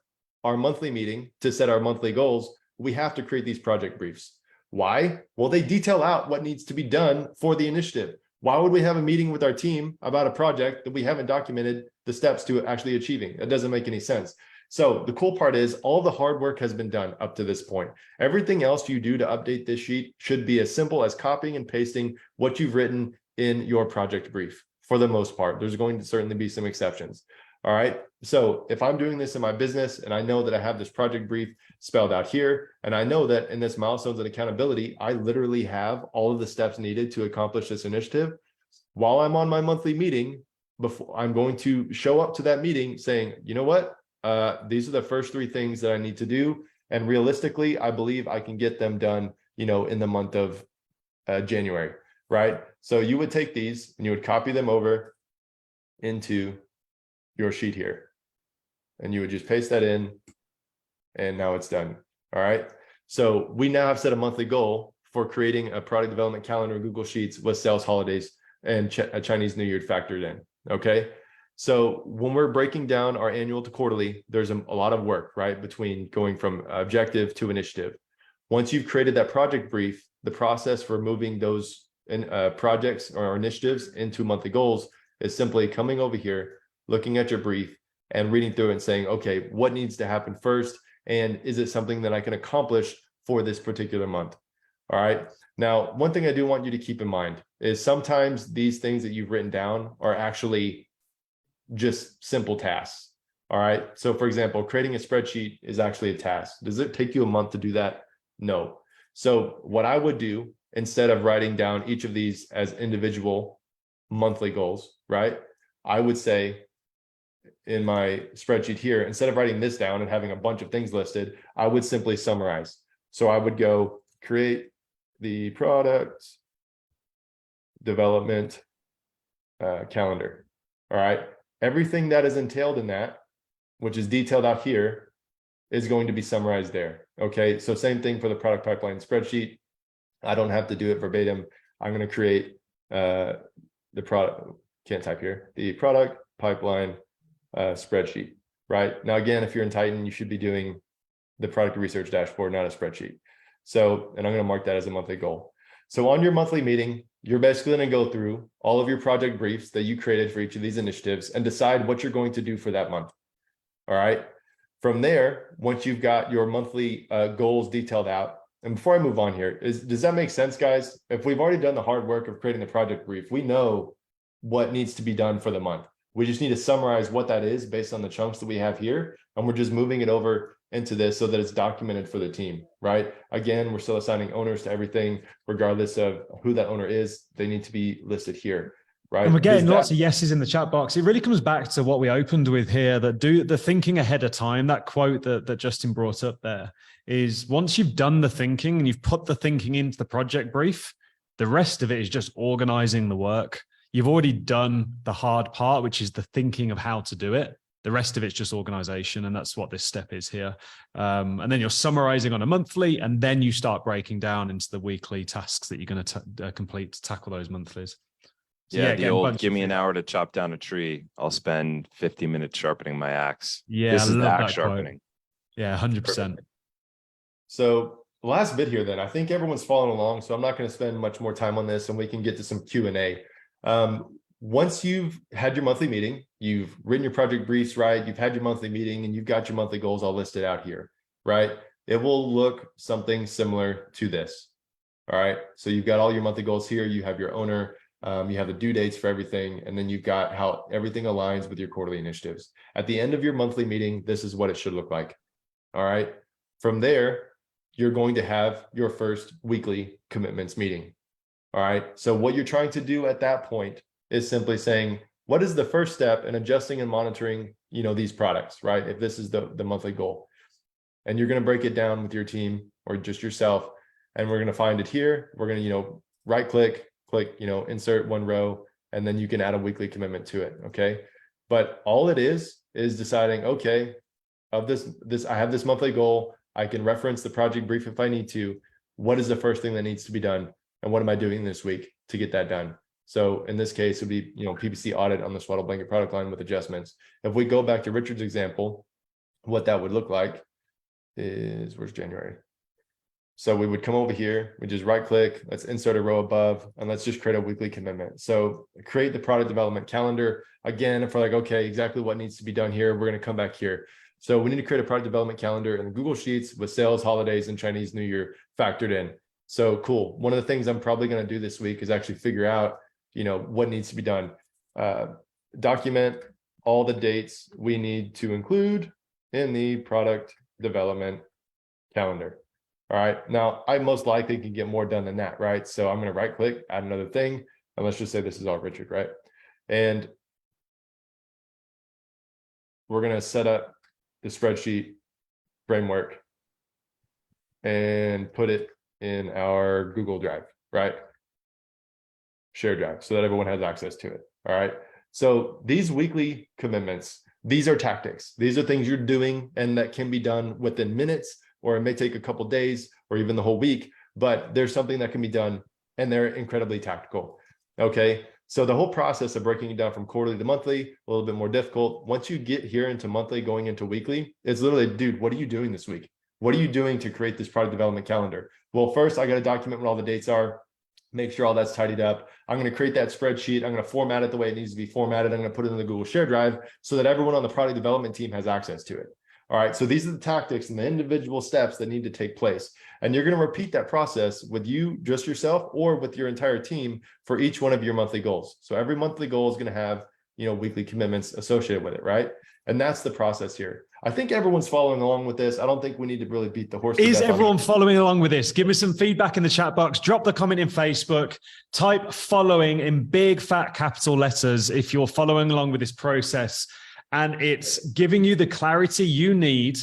our monthly meeting to set our monthly goals, we have to create these project briefs. Why? Well, they detail out what needs to be done for the initiative. Why would we have a meeting with our team about a project that we haven't documented the steps to actually achieving? It doesn't make any sense. So the cool part is all the hard work has been done up to this point. Everything else you do to update this sheet should be as simple as copying and pasting what you've written in your project brief. For the most part, there's going to certainly be some exceptions. All right. So if I'm doing this in my business and I know that I have this project brief spelled out here, and I know that in this milestones and accountability, I literally have all of the steps needed to accomplish this initiative. While I'm on my monthly meeting, before I'm going to show up to that meeting saying, you know what, these are the first 3 things that I need to do. And realistically, I believe I can get them done, in the month of January, right? So you would take these and you would copy them over into your sheet here, and you would just paste that in, and now it's done. All right. So we now have set a monthly goal for creating a product development calendar in Google Sheets with sales holidays and a Chinese New Year factored in. Okay. So when we're breaking down our annual to quarterly, there's a lot of work, right, between going from objective to initiative. Once you've created that project brief, the process for moving those projects or initiatives into monthly goals is simply coming over here, looking at your brief and reading through it and saying, okay, what needs to happen first? And is it something that I can accomplish for this particular month? All right. Now, one thing I do want you to keep in mind is sometimes these things that you've written down are actually just simple tasks. All right. So for example, creating a spreadsheet is actually a task. Does it take you a month to do that? No. So what I would do, instead of writing down each of these as individual monthly goals, right, I would say in my spreadsheet here, instead of writing this down and having a bunch of things listed, I would simply summarize. So I would go create the product development calendar. All right. Everything that is entailed in that, which is detailed out here, is going to be summarized there. Okay. So same thing for the product pipeline spreadsheet. I don't have to do it verbatim. I'm going to create the product, can't type here, the product pipeline spreadsheet. Right. Now, again, if you're in Titan, you should be doing the product research dashboard, not a spreadsheet. So, and I'm going to mark that as a monthly goal. So on your monthly meeting, you're basically going to go through all of your project briefs that you created for each of these initiatives and decide what you're going to do for that month. All right. From there, once you've got your monthly goals detailed out, and before I move on here, does that make sense, guys? If we've already done the hard work of creating the project brief, we know what needs to be done for the month. We just need to summarize what that is based on the chunks that we have here. And we're just moving it over into this so that it's documented for the team, right? Again, we're still assigning owners to everything, regardless of who that owner is. They need to be listed here, right? And we're getting lots of yeses in the chat box. It really comes back to what we opened with here, that do the thinking ahead of time. That quote that Justin brought up there is, once you've done the thinking and you've put the thinking into the project brief, the rest of it is just organizing the work. You've already done the hard part, which is the thinking of how to do it. The rest of it's just organization. And that's what this step is here. And then you're summarizing on a monthly, and then you start breaking down into the weekly tasks that you're going to complete to tackle those monthlies. So Yeah, the again, old bunch give of me an feedback. hour to chop down a tree. I'll spend 50 minutes sharpening my axe. Yeah, This I is the love axe that quote. sharpening. Yeah, 100%. So last bit here, then I think everyone's following along, so I'm not going to spend much more time on this, and we can get to some Q&A. Once you've had your monthly meeting, you've written your project briefs, right? You've had your monthly meeting and you've got your monthly goals all listed out here, right? It will look something similar to this. All right. So you've got all your monthly goals here. You have your owner, you have the due dates for everything, and then you've got how everything aligns with your quarterly initiatives. At the end of your monthly meeting, this is what it should look like. All right. From there, you're going to have your first weekly commitments meeting. All right. So what you're trying to do at that point is simply saying, what is the first step in adjusting and monitoring, these products, right? If this is the monthly goal, and you're going to break it down with your team or just yourself, and we're going to find it here. We're going to, right click, insert one row, and then you can add a weekly commitment to it. Okay. But all it is deciding, okay, of this, I have this monthly goal. I can reference the project brief if I need to. What is the first thing that needs to be done? And what am I doing this week to get that done? So in this case, it would be, PPC audit on the swaddle blanket product line with adjustments. If we go back to Richard's example, what that would look like is, where's January? So we would come over here, we just right click, let's insert a row above, and let's just create a weekly commitment. So create the product development calendar. Again, if we're like, okay, exactly what needs to be done here, we're going to come back here. So we need to create a product development calendar in the Google Sheets with sales, holidays, and Chinese New Year factored in. So cool. One of the things I'm probably going to do this week is actually figure out, what needs to be done. Document all the dates we need to include in the product development calendar. All right. Now, I most likely can get more done than that, right? So I'm going to right click, add another thing, and let's just say this is all Richard, right? And we're going to set up the spreadsheet framework and put it in our Google Drive, right? Share Drive, so that everyone has access to it. All right. So these weekly commitments, these are tactics. These are things you're doing and that can be done within minutes, or it may take a couple days or even the whole week, but there's something that can be done and they're incredibly tactical. Okay. So the whole process of breaking it down from quarterly to monthly, a little bit more difficult. Once you get here into monthly, going into weekly, it's literally, dude, what are you doing this week? What are you doing to create this product development calendar? Well, first I got to document what all the dates are, make sure all that's tidied up. I'm going to create that spreadsheet. I'm going to format it the way it needs to be formatted. I'm going to put it in the Google Share Drive so that everyone on the product development team has access to it. All right. So these are the tactics and the individual steps that need to take place. And you're going to repeat that process with you, just yourself, or with your entire team for each one of your monthly goals. So every monthly goal is going to have, weekly commitments associated with it. Right. And that's the process here. I think everyone's following along with this. I don't think we need to really beat the horse. Is everyone following along with this? Give me some feedback in the chat box. Drop the comment in Facebook. Type following in big fat capital letters if you're following along with this process. And it's giving you the clarity you need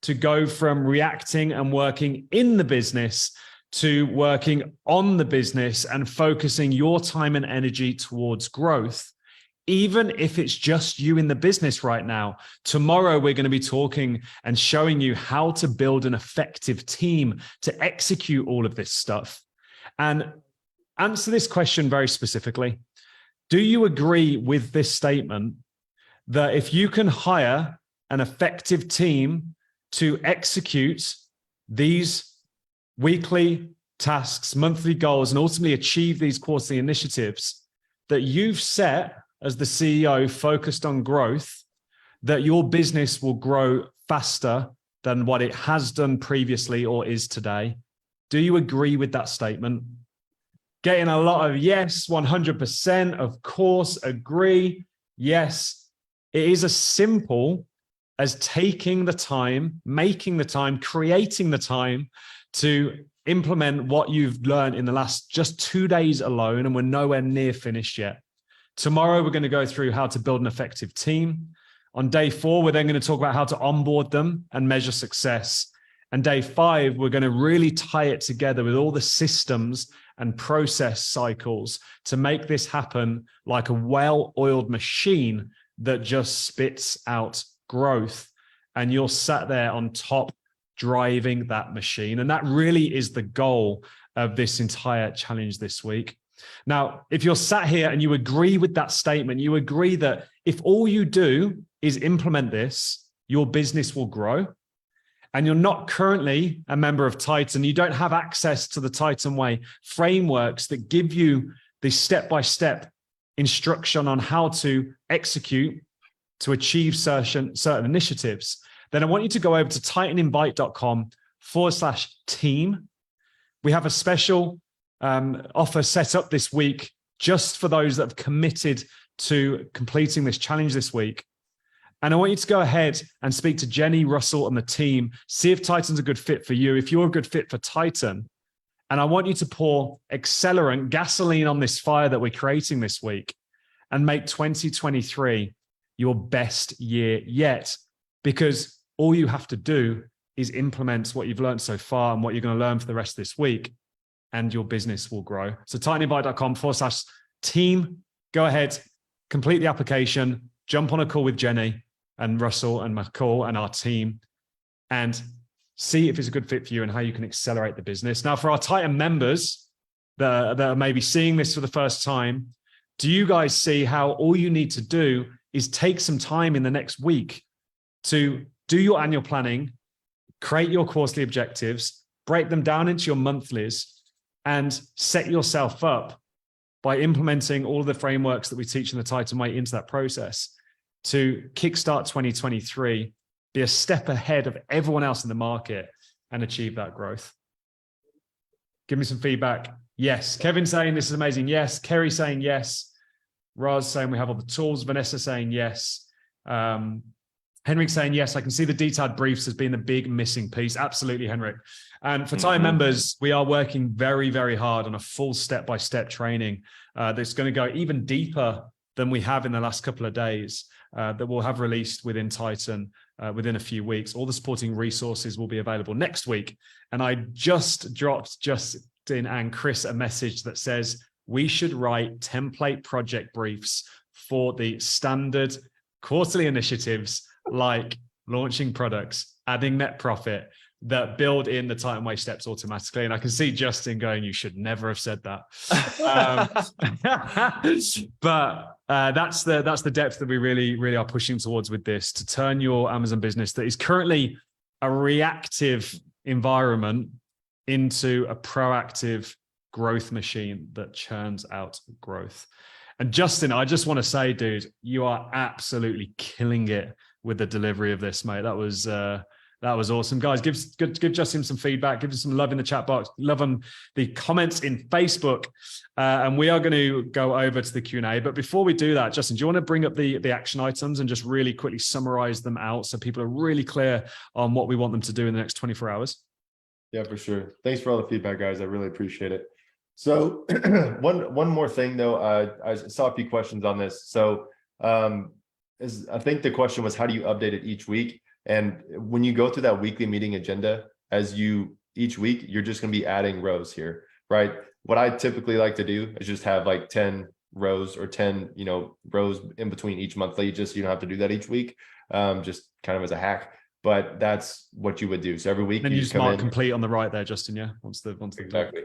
to go from reacting and working in the business to working on the business and focusing your time and energy towards growth even if it's just you in the business right now. Tomorrow, we're going to be talking and showing you how to build an effective team to execute all of this stuff. And answer this question very specifically. Do you agree with this statement that if you can hire an effective team to execute these weekly tasks, monthly goals, and ultimately achieve these quarterly initiatives that you've set as the CEO focused on growth, that your business will grow faster than what it has done previously or is today? Do you agree with that statement? Getting a lot of yes, 100%, of course, agree, yes. It is as simple as taking the time, making the time, creating the time to implement what you've learned in the last just 2 days alone, and we're nowhere near finished yet. Tomorrow, we're going to go through how to build an effective team. On day 4, we're then going to talk about how to onboard them and measure success. And day 5, we're going to really tie it together with all the systems and process cycles to make this happen like a well-oiled machine that just spits out growth. And you're sat there on top driving that machine. And that really is the goal of this entire challenge this week. Now, if you're sat here and you agree with that statement, you agree that if all you do is implement this, your business will grow, and you're not currently a member of Titan, you don't have access to the Titan Way frameworks that give you the step-by-step instruction on how to execute to achieve certain initiatives, then I want you to go over to titaninvite.com/team. We have a special offer set up this week just for those that have committed to completing this challenge this week. And I want you to go ahead and speak to Jenny, Russell, and the team, see if Titan's a good fit for you, if you're a good fit for Titan. And I want you to pour accelerant, gasoline on this fire that we're creating this week and make 2023 your best year yet. Because all you have to do is implement what you've learned so far and what you're going to learn for the rest of this week, and your business will grow. So titaninvite.com/team, go ahead, complete the application, jump on a call with Jenny and Russell and McCall and our team, and see if it's a good fit for you and how you can accelerate the business. Now, for our Titan members that are maybe seeing this for the first time, do you guys see how all you need to do is take some time in the next week to do your annual planning, create your quarterly objectives, break them down into your monthlies, and set yourself up by implementing all of the frameworks that we teach in the Titan Way into that process to kickstart 2023, be a step ahead of everyone else in the market and achieve that growth? Give me some feedback. Yes. Kevin saying this is amazing. Yes. Kerry saying yes. Raz saying we have all the tools. Vanessa saying yes. Henrik saying yes. I can see the detailed briefs as being the big missing piece. Absolutely, Henrik. And for Titan members, we are working very, very hard on a full step-by-step training that's going to go even deeper than we have in the last couple of days, that we'll have released within Titan within a few weeks. All the supporting resources will be available next week. And I just dropped Justin and Chris a message that says we should write template project briefs for the standard quarterly initiatives like launching products, adding net profit, that build in the Titan Way steps automatically. And I can see Justin going, you should never have said that. But that's the depth that we really are pushing towards with this, to turn your Amazon business that is currently a reactive environment into a proactive growth machine that churns out growth. And Justin, I just want to say, dude, you are absolutely killing it with the delivery of this, mate. That was awesome. Guys, give Justin some feedback. Give him some love in the chat box. Love on the comments in Facebook. And we are going to go over to the Q&A. But before we do that, Justin, do you want to bring up the action items and just really quickly summarize them out so people are really clear on what we want them to do in the next 24 hours? Yeah, for sure. Thanks for all the feedback, guys. I really appreciate it. So one more thing, though. I saw a few questions on this. So I think the question was, how do you update it each week? And when you go through that weekly meeting agenda, each week, you're just going to be adding rows here, right? What I typically like to do is just have like 10 rows or 10, rows in between each monthly, just so you don't have to do that each week. Just kind of as a hack, but that's what you would do. So every week Then you just just mark in. complete on the right there, Justin. Yeah. Once the Exactly.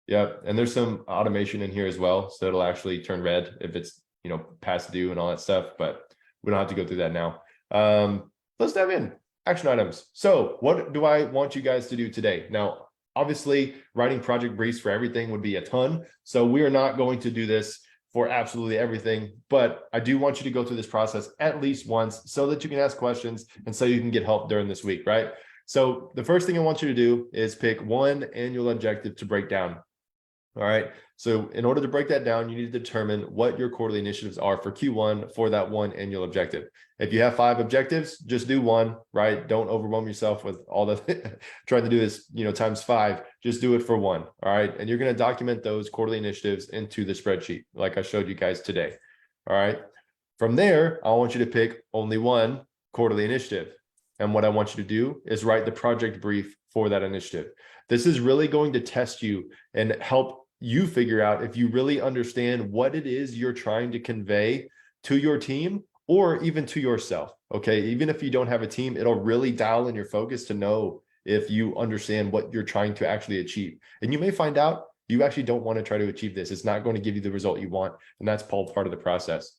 Yeah. And there's some automation in here as well. So it'll actually turn red if it's, past due and all that stuff, but we don't have to go through that now. Let's dive in. Action items. So what do I want you guys to do today? Now, obviously writing project briefs for everything would be a ton. So we are not going to do this for absolutely everything, but I do want you to go through this process at least once so that you can ask questions and so you can get help during this week, right? So the first thing I want you to do is pick one annual objective to break down. All right. So in order to break that down, you need to determine what your quarterly initiatives are for Q1 for that one annual objective. If you have 5 objectives, just do one, right? Don't overwhelm yourself with all the trying to do this, times 5. Just do it for one. All right. And you're going to document those quarterly initiatives into the spreadsheet, like I showed you guys today. All right. From there, I want you to pick only one quarterly initiative. And what I want you to do is write the project brief for that initiative. This is really going to test you and help you figure out if you really understand what it is you're trying to convey to your team or even to yourself. Okay. Even if you don't have a team, it'll really dial in your focus to know if you understand what you're trying to actually achieve. And you may find out you actually don't want to try to achieve this. It's not going to give you the result you want. And that's all part of the process.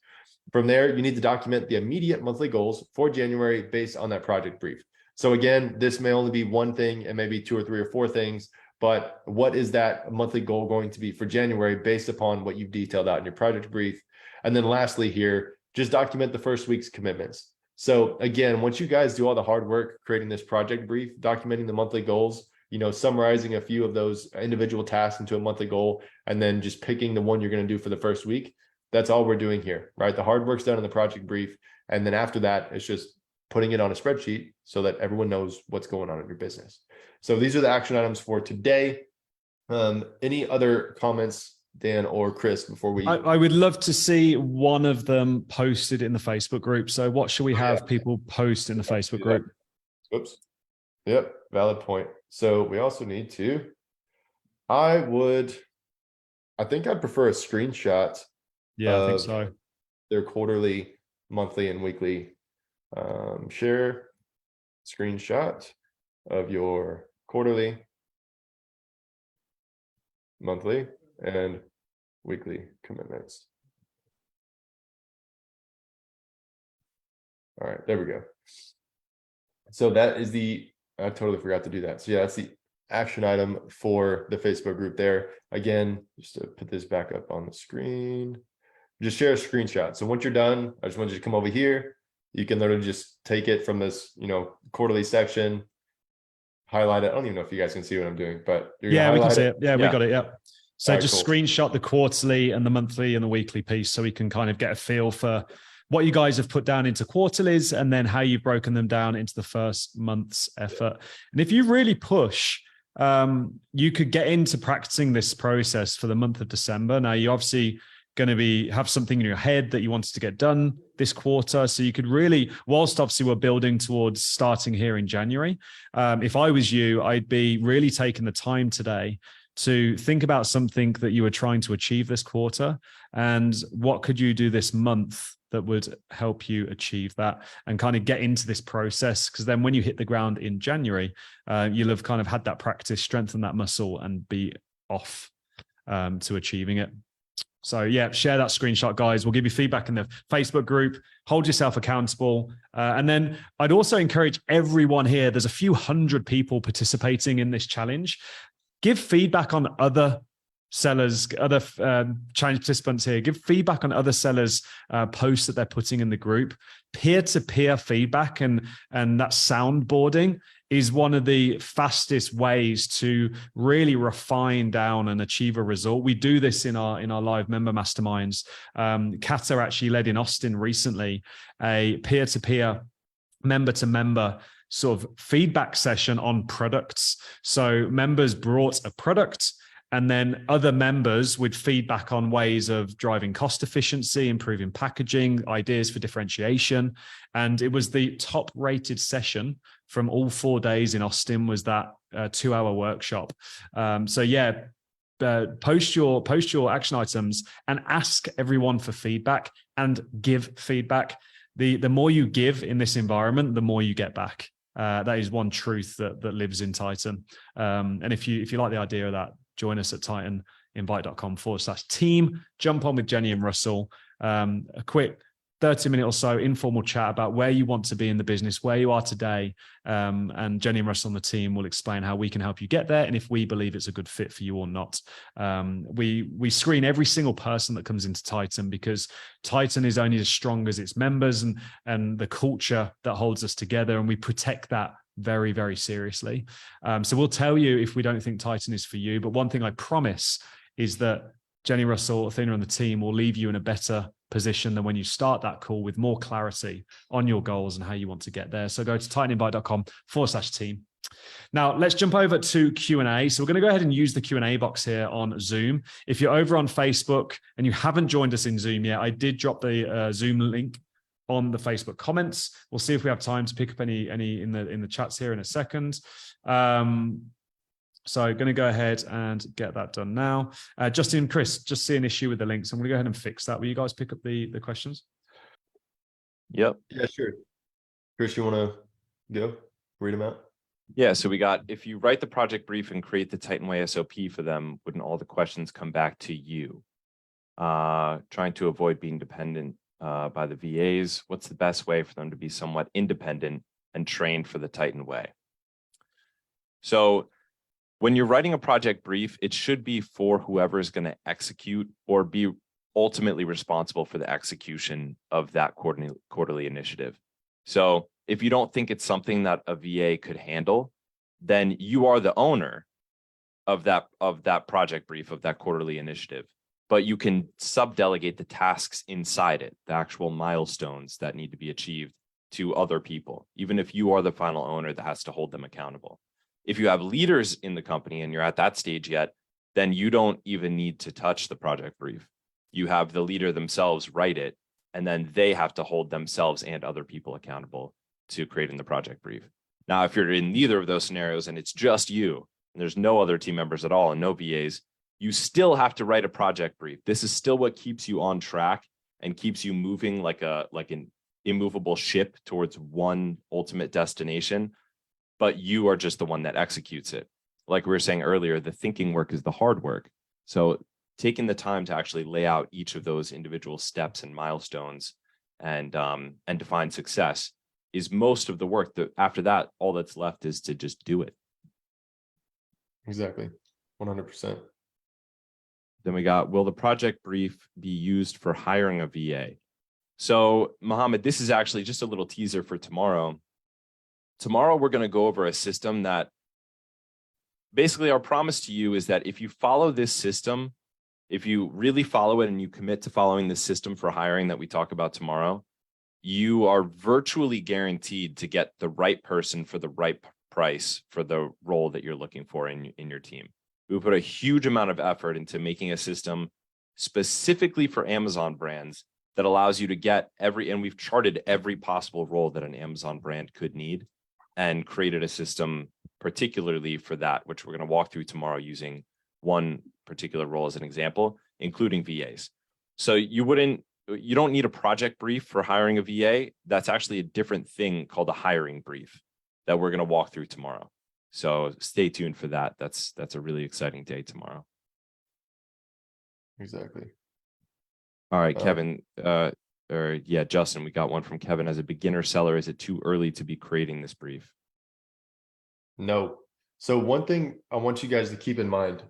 From there, you need to document the immediate monthly goals for January based on that project brief. So again, this may only be one thing and maybe 2 or 3 or 4 things, but what is that monthly goal going to be for January based upon what you've detailed out in your project brief? And then lastly here, just document the first week's commitments. So again, once you guys do all the hard work creating this project brief, documenting the monthly goals, summarizing a few of those individual tasks into a monthly goal, and then just picking the one you're going to do for the first week, that's all we're doing here, right? The hard work's done in the project brief. And then after that, it's just putting it on a spreadsheet so that everyone knows what's going on in your business. So these are the action items for today. Any other comments, Dan or Chris, before we... I would love to see one of them posted in the Facebook group. So what should we have people post in the Facebook group? Oops. Yep. Valid point. So we also need to, I think I'd prefer a screenshot. Yeah, I think so. Their quarterly, monthly, and weekly. Share screenshot of your quarterly, monthly, and weekly commitments. All right, there we go. So that is I totally forgot to do that. So yeah, that's the action item for the Facebook group there. Again, just to put this back up on the screen, just share a screenshot. So once you're done, I just want you to come over here. You can literally just take it from this, quarterly section, highlight it. I don't even know if you guys can see what I'm doing, but yeah, we can see it. Yeah, we got it. Yeah. So right, just cool. Screenshot the quarterly and the monthly and the weekly piece so we can kind of get a feel for what you guys have put down into quarterlies and then how you've broken them down into the first month's effort. And if you really push, you could get into practicing this process for the month of December. Now, you obviously going to have something in your head that you wanted to get done this quarter. So you could really, whilst obviously we're building towards starting here in January, if I was you, I'd be really taking the time today to think about something that you were trying to achieve this quarter and what could you do this month that would help you achieve that and kind of get into this process. Because then when you hit the ground in January, you'll have kind of had that practice, strengthen that muscle and be off to achieving it. So yeah, share that screenshot, guys. We'll give you feedback in the Facebook group. Hold yourself accountable. And then I'd also encourage everyone here, there's a few hundred people participating in this challenge. Give feedback on other sellers, other challenge participants here. Give feedback on other sellers' posts that they're putting in the group. Peer-to-peer feedback and that soundboarding is one of the fastest ways to really refine down and achieve a result. We do this in our live member masterminds. Kata actually led in Austin recently a peer-to-peer, member-to-member sort of feedback session on products. So members brought a product and then other members would feedback on ways of driving cost efficiency, improving packaging, ideas for differentiation. And it was the top rated session from all 4 days in Austin was that 2-hour workshop. So yeah, post your action items and ask everyone for feedback and give feedback. The more you give in this environment, the more you get back. That is one truth that lives in Titan. And if you like the idea of that, join us at TitanInvite.com/team. Jump on with Jenny and Russell. A quick 30-minute or so informal chat about where you want to be in the business, where you are today. And Jenny and Russell on the team will explain how we can help you get there and if we believe it's a good fit for you or not. We screen every single person that comes into Titan because Titan is only as strong as its members and the culture that holds us together. And we protect that very, very seriously. So we'll tell you if we don't think Titan is for you. But one thing I promise is that Jenny, Russell, Athena, and the team will leave you in a better position than when you start that call with more clarity on your goals and how you want to get there. So go to TitanInvite.com/team. Now let's jump over to Q&A. So we're going to go ahead and use the Q&A box here on Zoom. If you're over on Facebook and you haven't joined us in Zoom yet, I did drop the Zoom link on the Facebook comments. We'll see if we have time to pick up any in the chats here in a second. So going to go ahead and get that done now. Justin and Chris, just see an issue with the links. I'm going to go ahead and fix that. Will you guys pick up the questions? Yep. Yeah, sure. Chris, you want to go read them out? Yeah, so we got, if you write the project brief and create the Titan Way SOP for them, wouldn't all the questions come back to you? Trying to avoid being dependent by the VAs. What's the best way for them to be somewhat independent and trained for the Titan Way? So when you're writing a project brief, it should be for whoever is going to execute or be ultimately responsible for the execution of that quarterly initiative. So if you don't think it's something that a VA could handle, then you are the owner of that project brief, of that quarterly initiative. But you can sub-delegate the tasks inside it, the actual milestones that need to be achieved, to other people, even if you are the final owner that has to hold them accountable. If you have leaders in the company and you're at that stage yet, then you don't even need to touch the project brief. You have the leader themselves write it, and then they have to hold themselves and other people accountable to creating the project brief. Now, if you're in neither of those scenarios and it's just you, and there's no other team members at all and no VAs, you still have to write a project brief. This is still what keeps you on track and keeps you moving like an immovable ship towards one ultimate destination. But you are just the one that executes it. Like we were saying earlier, the thinking work is the hard work. So taking the time to actually lay out each of those individual steps and milestones and define success is most of the work. That after that, all that's left is to just do it. Exactly. 100%. Then we got, will the project brief be used for hiring a VA? So Mohammed, this is actually just a little teaser for tomorrow. Tomorrow, we're going to go over a system that basically our promise to you is that if you follow this system, if you really follow it and you commit to following the system for hiring that we talk about tomorrow, you are virtually guaranteed to get the right person for the right price for the role that you're looking for in your team. We put a huge amount of effort into making a system specifically for Amazon brands that allows you to get and we've charted every possible role that an Amazon brand could need, and created a system particularly for that, which we're going to walk through tomorrow using one particular role as an example, including VAs. So you don't need a project brief for hiring a VA. That's actually a different thing called a hiring brief that we're going to walk through tomorrow. So stay tuned for that. That's a really exciting day tomorrow. Exactly. All right, Kevin, Justin, we got one from Kevin. As a beginner seller, is it too early to be creating this brief? No. So one thing I want you guys to keep in mind,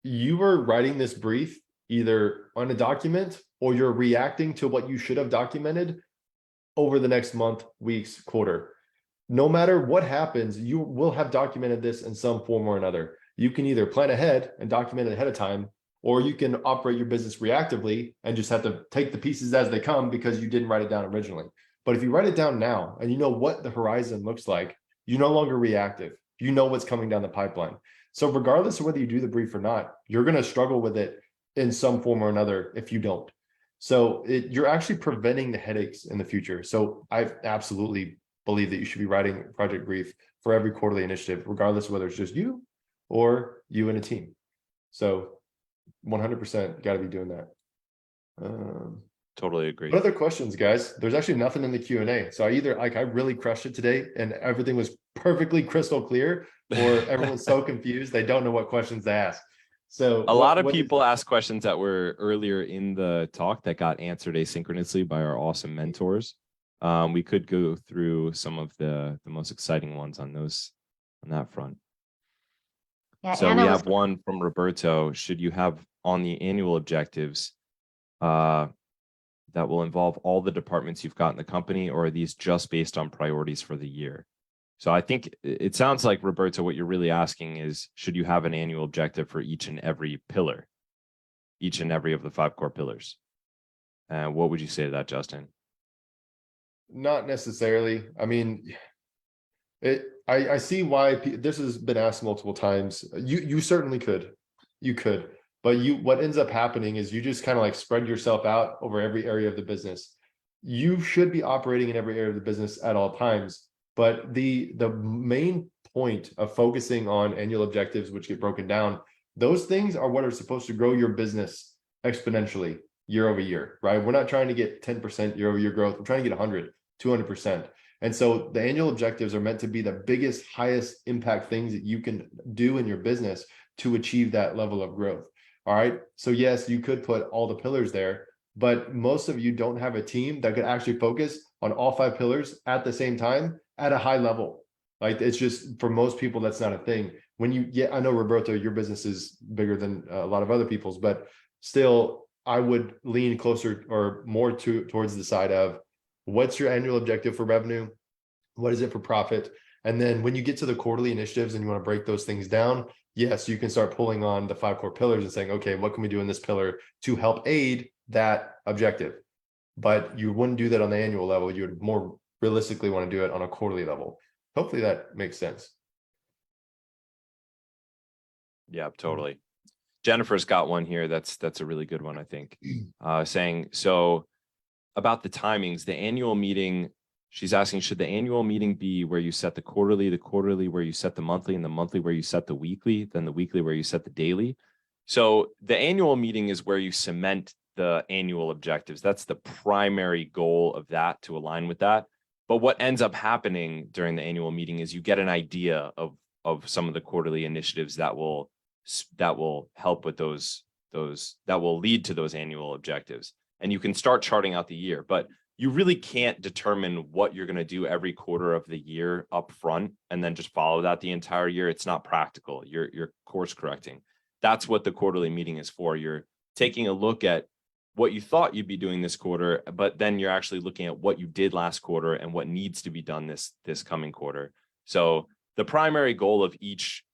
you are writing this brief either on a document or you're reacting to what you should have documented over the next month, weeks, quarter. No matter what happens, you will have documented this in some form or another. You can either plan ahead and document it ahead of time, or you can operate your business reactively and just have to take the pieces as they come because you didn't write it down originally. But if you write it down now and you know what the horizon looks like, you're no longer reactive. You know what's coming down the pipeline. So regardless of whether you do the brief or not, you're going to struggle with it in some form or another if you don't. So you're actually preventing the headaches in the future. So I absolutely believe that you should be writing a project brief for every quarterly initiative, regardless of whether it's just you or you and a team. So 100% got to be doing that. Totally agree. What other questions, guys? There's actually nothing in the Q&A. So I really crushed it today and everything was perfectly crystal clear, or everyone's so confused they don't know what questions to ask. So A lot of people ask questions that were earlier in the talk that got answered asynchronously by our awesome mentors. We could go through some of the most exciting ones on that front. Yeah, So Anna we was have one from Roberto. Should you have on the annual objectives that will involve all the departments you've got in the company, or are these just based on priorities for the year? So I think it sounds like, Roberto, what you're really asking is, should you have an annual objective for each and every pillar, each and every of the 5 core pillars? What would you say to that, Justin? Not necessarily. I mean, I see why this has been asked multiple times. You certainly could, but what ends up happening is you just kind of like spread yourself out over every area of the business. You should be operating in every area of the business at all times, but the main point of focusing on annual objectives, which get broken down, those things are what are supposed to grow your business exponentially year over year, right? We're not trying to get 10% year over year growth. We're trying to get 100, 200%. And so the annual objectives are meant to be the biggest, highest impact things that you can do in your business to achieve that level of growth. All right. So yes, you could put all the pillars there, but most of you don't have a team that could actually focus on all 5 pillars at the same time at a high level. Like, it's just, for most people, that's not a thing. I know, Roberto, your business is bigger than a lot of other people's, but still, I would lean closer or more towards the side of, what's your annual objective for revenue? What is it for profit? And then when you get to the quarterly initiatives and you want to break those things down, yes, you can start pulling on the 5 core pillars and saying, okay, what can we do in this pillar to help aid that objective? But you wouldn't do that on the annual level. You would more realistically want to do it on a quarterly level. Hopefully that makes sense. Yeah, totally. Jennifer's got one here. That's a really good one, I think. Saying, so about the timings, the annual meeting, she's asking, should the annual meeting be where you set the quarterly where you set the monthly, and the monthly where you set the weekly, then the weekly where you set the daily? So the annual meeting is where you cement the annual objectives. That's the primary goal of that, to align with that. But what ends up happening during the annual meeting is you get an idea of some of the quarterly initiatives that will help with those that will lead to those annual objectives. And you can start charting out the year, but you really can't determine what you're going to do every quarter of the year up front and then just follow that the entire year. It's not practical. You're course correcting. That's what the quarterly meeting is for. You're taking a look at what you thought you'd be doing this quarter, but then you're actually looking at what you did last quarter and what needs to be done this coming quarter. So the primary goal of each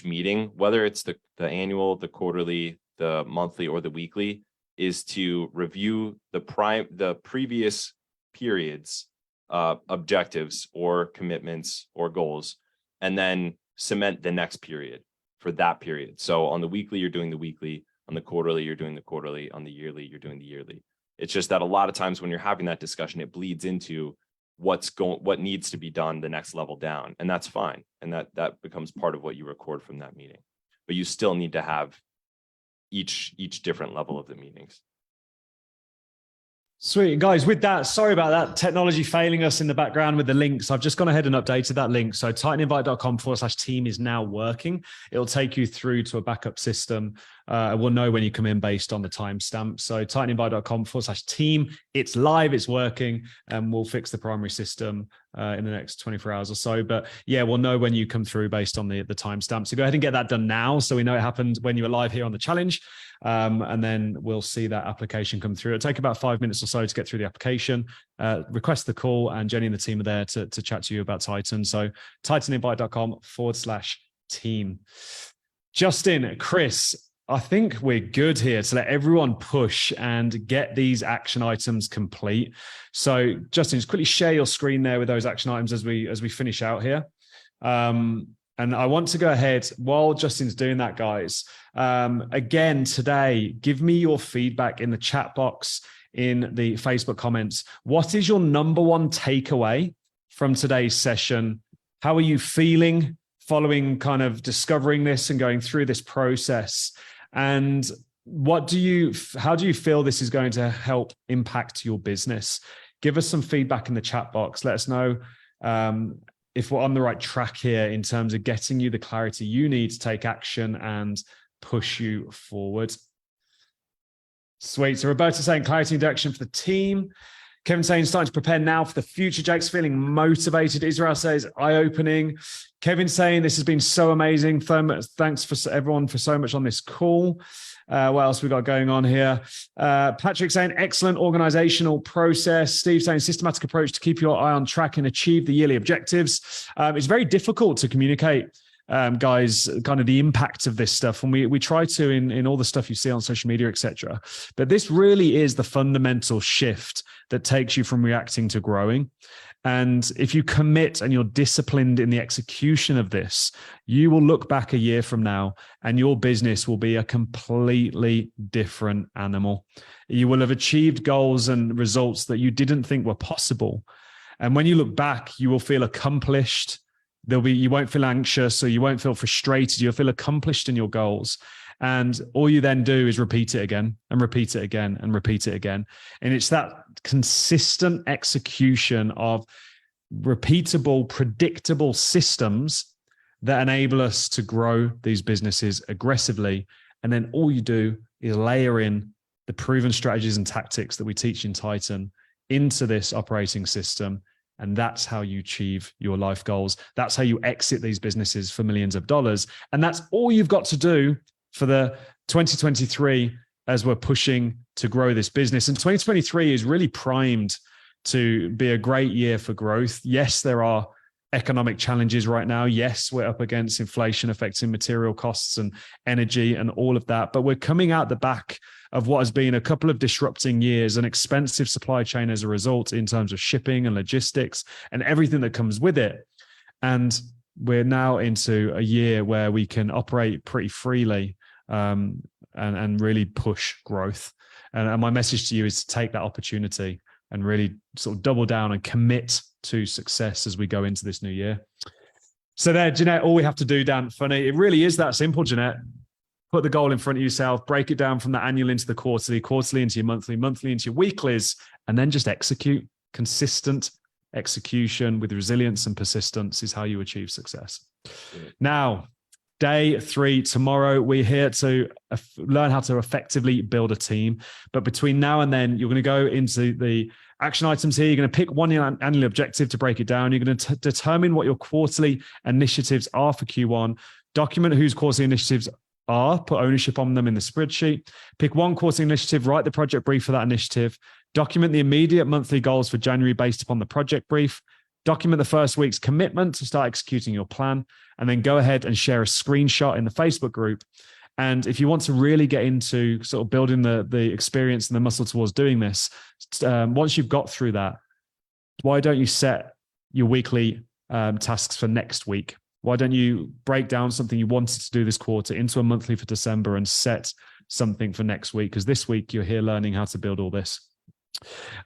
meeting, whether it's the annual, the quarterly, the monthly, or the weekly, is to review the previous periods objectives or commitments or goals, and then cement the next period for that period. So on the weekly, you're doing the weekly. On the quarterly, you're doing the quarterly. On the yearly, you're doing the yearly. It's just that a lot of times when you're having that discussion, it bleeds into what needs to be done the next level down, and that's fine. And that becomes part of what you record from that meeting. But you still need to have each different level of the meetings. Sweet. Guys, with that, sorry about that technology failing us in the background with the links. I've just gone ahead and updated that link. So titaninvite.com/team is now working. It'll take you through to a backup system. We'll know when you come in based on the timestamp. So titaninvite.com/team. It's live, it's working, and we'll fix the primary system in the next 24 hours or so. But yeah, we'll know when you come through based on the timestamp. So go ahead and get that done now, so we know it happened when you were live here on the challenge. And then we'll see that application come through. It'll take about 5 minutes or so to get through the application. Request the call, and Jenny and the team are there to chat to you about Titan. So titaninvite.com/team. Justin, Chris, I think we're good here to let everyone push and get these action items complete. So Justin, just quickly share your screen there with those action items as we finish out here. And I want to go ahead while Justin's doing that, guys. Again, today, give me your feedback in the chat box, in the Facebook comments. What is your number one takeaway from today's session? How are you feeling following kind of discovering this and going through this process? And how do you feel this is going to help impact your business? Give us some feedback in the chat box. Let us know if we're on the right track here in terms of getting you the clarity you need to take action and push you forward. Sweet. So Roberta saying clarity and direction for the team. Kevin saying starting to prepare now for the future. Jake's feeling motivated. Israel says eye-opening. Kevin saying this has been so amazing. Thanks for everyone for so much on this call. What else we got going on here? Patrick saying excellent organizational process. Steve saying systematic approach to keep your eye on track and achieve the yearly objectives. It's very difficult to communicate, guys, kind of the impact of this stuff. And we try to in all the stuff you see on social media, etc. But this really is the fundamental shift that takes you from reacting to growing. And if you commit and you're disciplined in the execution of this, you will look back a year from now and your business will be a completely different animal. You will have achieved goals and results that you didn't think were possible. And when you look back, you will feel accomplished. You won't feel anxious, or you won't feel frustrated. You'll feel accomplished in your goals. And all you then do is repeat it again and repeat it again and repeat it again. And it's that consistent execution of repeatable, predictable systems that enable us to grow these businesses aggressively. And then all you do is layer in the proven strategies and tactics that we teach in Titan into this operating system. And that's how you achieve your life goals. That's how you exit these businesses for millions of dollars. And that's all you've got to do for the 2023 as we're pushing to grow this business. And 2023 is really primed to be a great year for growth. Yes, there are economic challenges right now. Yes, we're up against inflation affecting material costs and energy and all of that. But we're coming out the back of what has been a couple of disrupting years, an expensive supply chain as a result in terms of shipping and logistics and everything that comes with it. And we're now into a year where we can operate pretty freely and really push growth. And my message to you is to take that opportunity and really sort of double down and commit to success as we go into this new year. So there, Jeanette, all we have to do, Dan, funny, it really is that simple, Jeanette. Put the goal in front of yourself, break it down from the annual into the quarterly, quarterly into your monthly, monthly into your weeklies, and then just execute. Consistent execution with resilience and persistence is how you achieve success. Now, day 3, tomorrow, we're here to learn how to effectively build a team. But between now and then, you're going to go into the action items here. You're going to pick one annual objective to break it down. You're going to determine what your quarterly initiatives are for Q1, document whose quarterly initiatives are, put ownership on them in the spreadsheet, pick one quarterly initiative, write the project brief for that initiative, document the immediate monthly goals for January based upon the project brief, document the first week's commitment to start executing your plan, and then go ahead and share a screenshot in the Facebook group. And if you want to really get into sort of building the experience and the muscle towards doing this, once you've got through that, why don't you set your weekly tasks for next week? Why don't you break down something you wanted to do this quarter into a monthly for December and set something for next week? Because this week you're here learning how to build all this.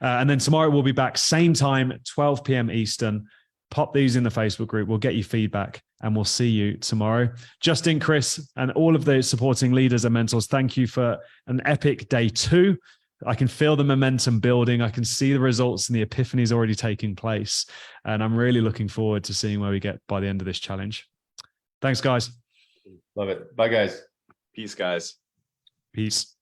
And then tomorrow we'll be back, same time, 12 p.m. Eastern. Pop these in the Facebook group. We'll get you feedback and we'll see you tomorrow. Justin, Chris, and all of the supporting leaders and mentors, thank you for an epic day 2. I can feel the momentum building. I can see the results and the epiphanies already taking place. And I'm really looking forward to seeing where we get by the end of this challenge. Thanks, guys. Love it. Bye, guys. Peace, guys. Peace.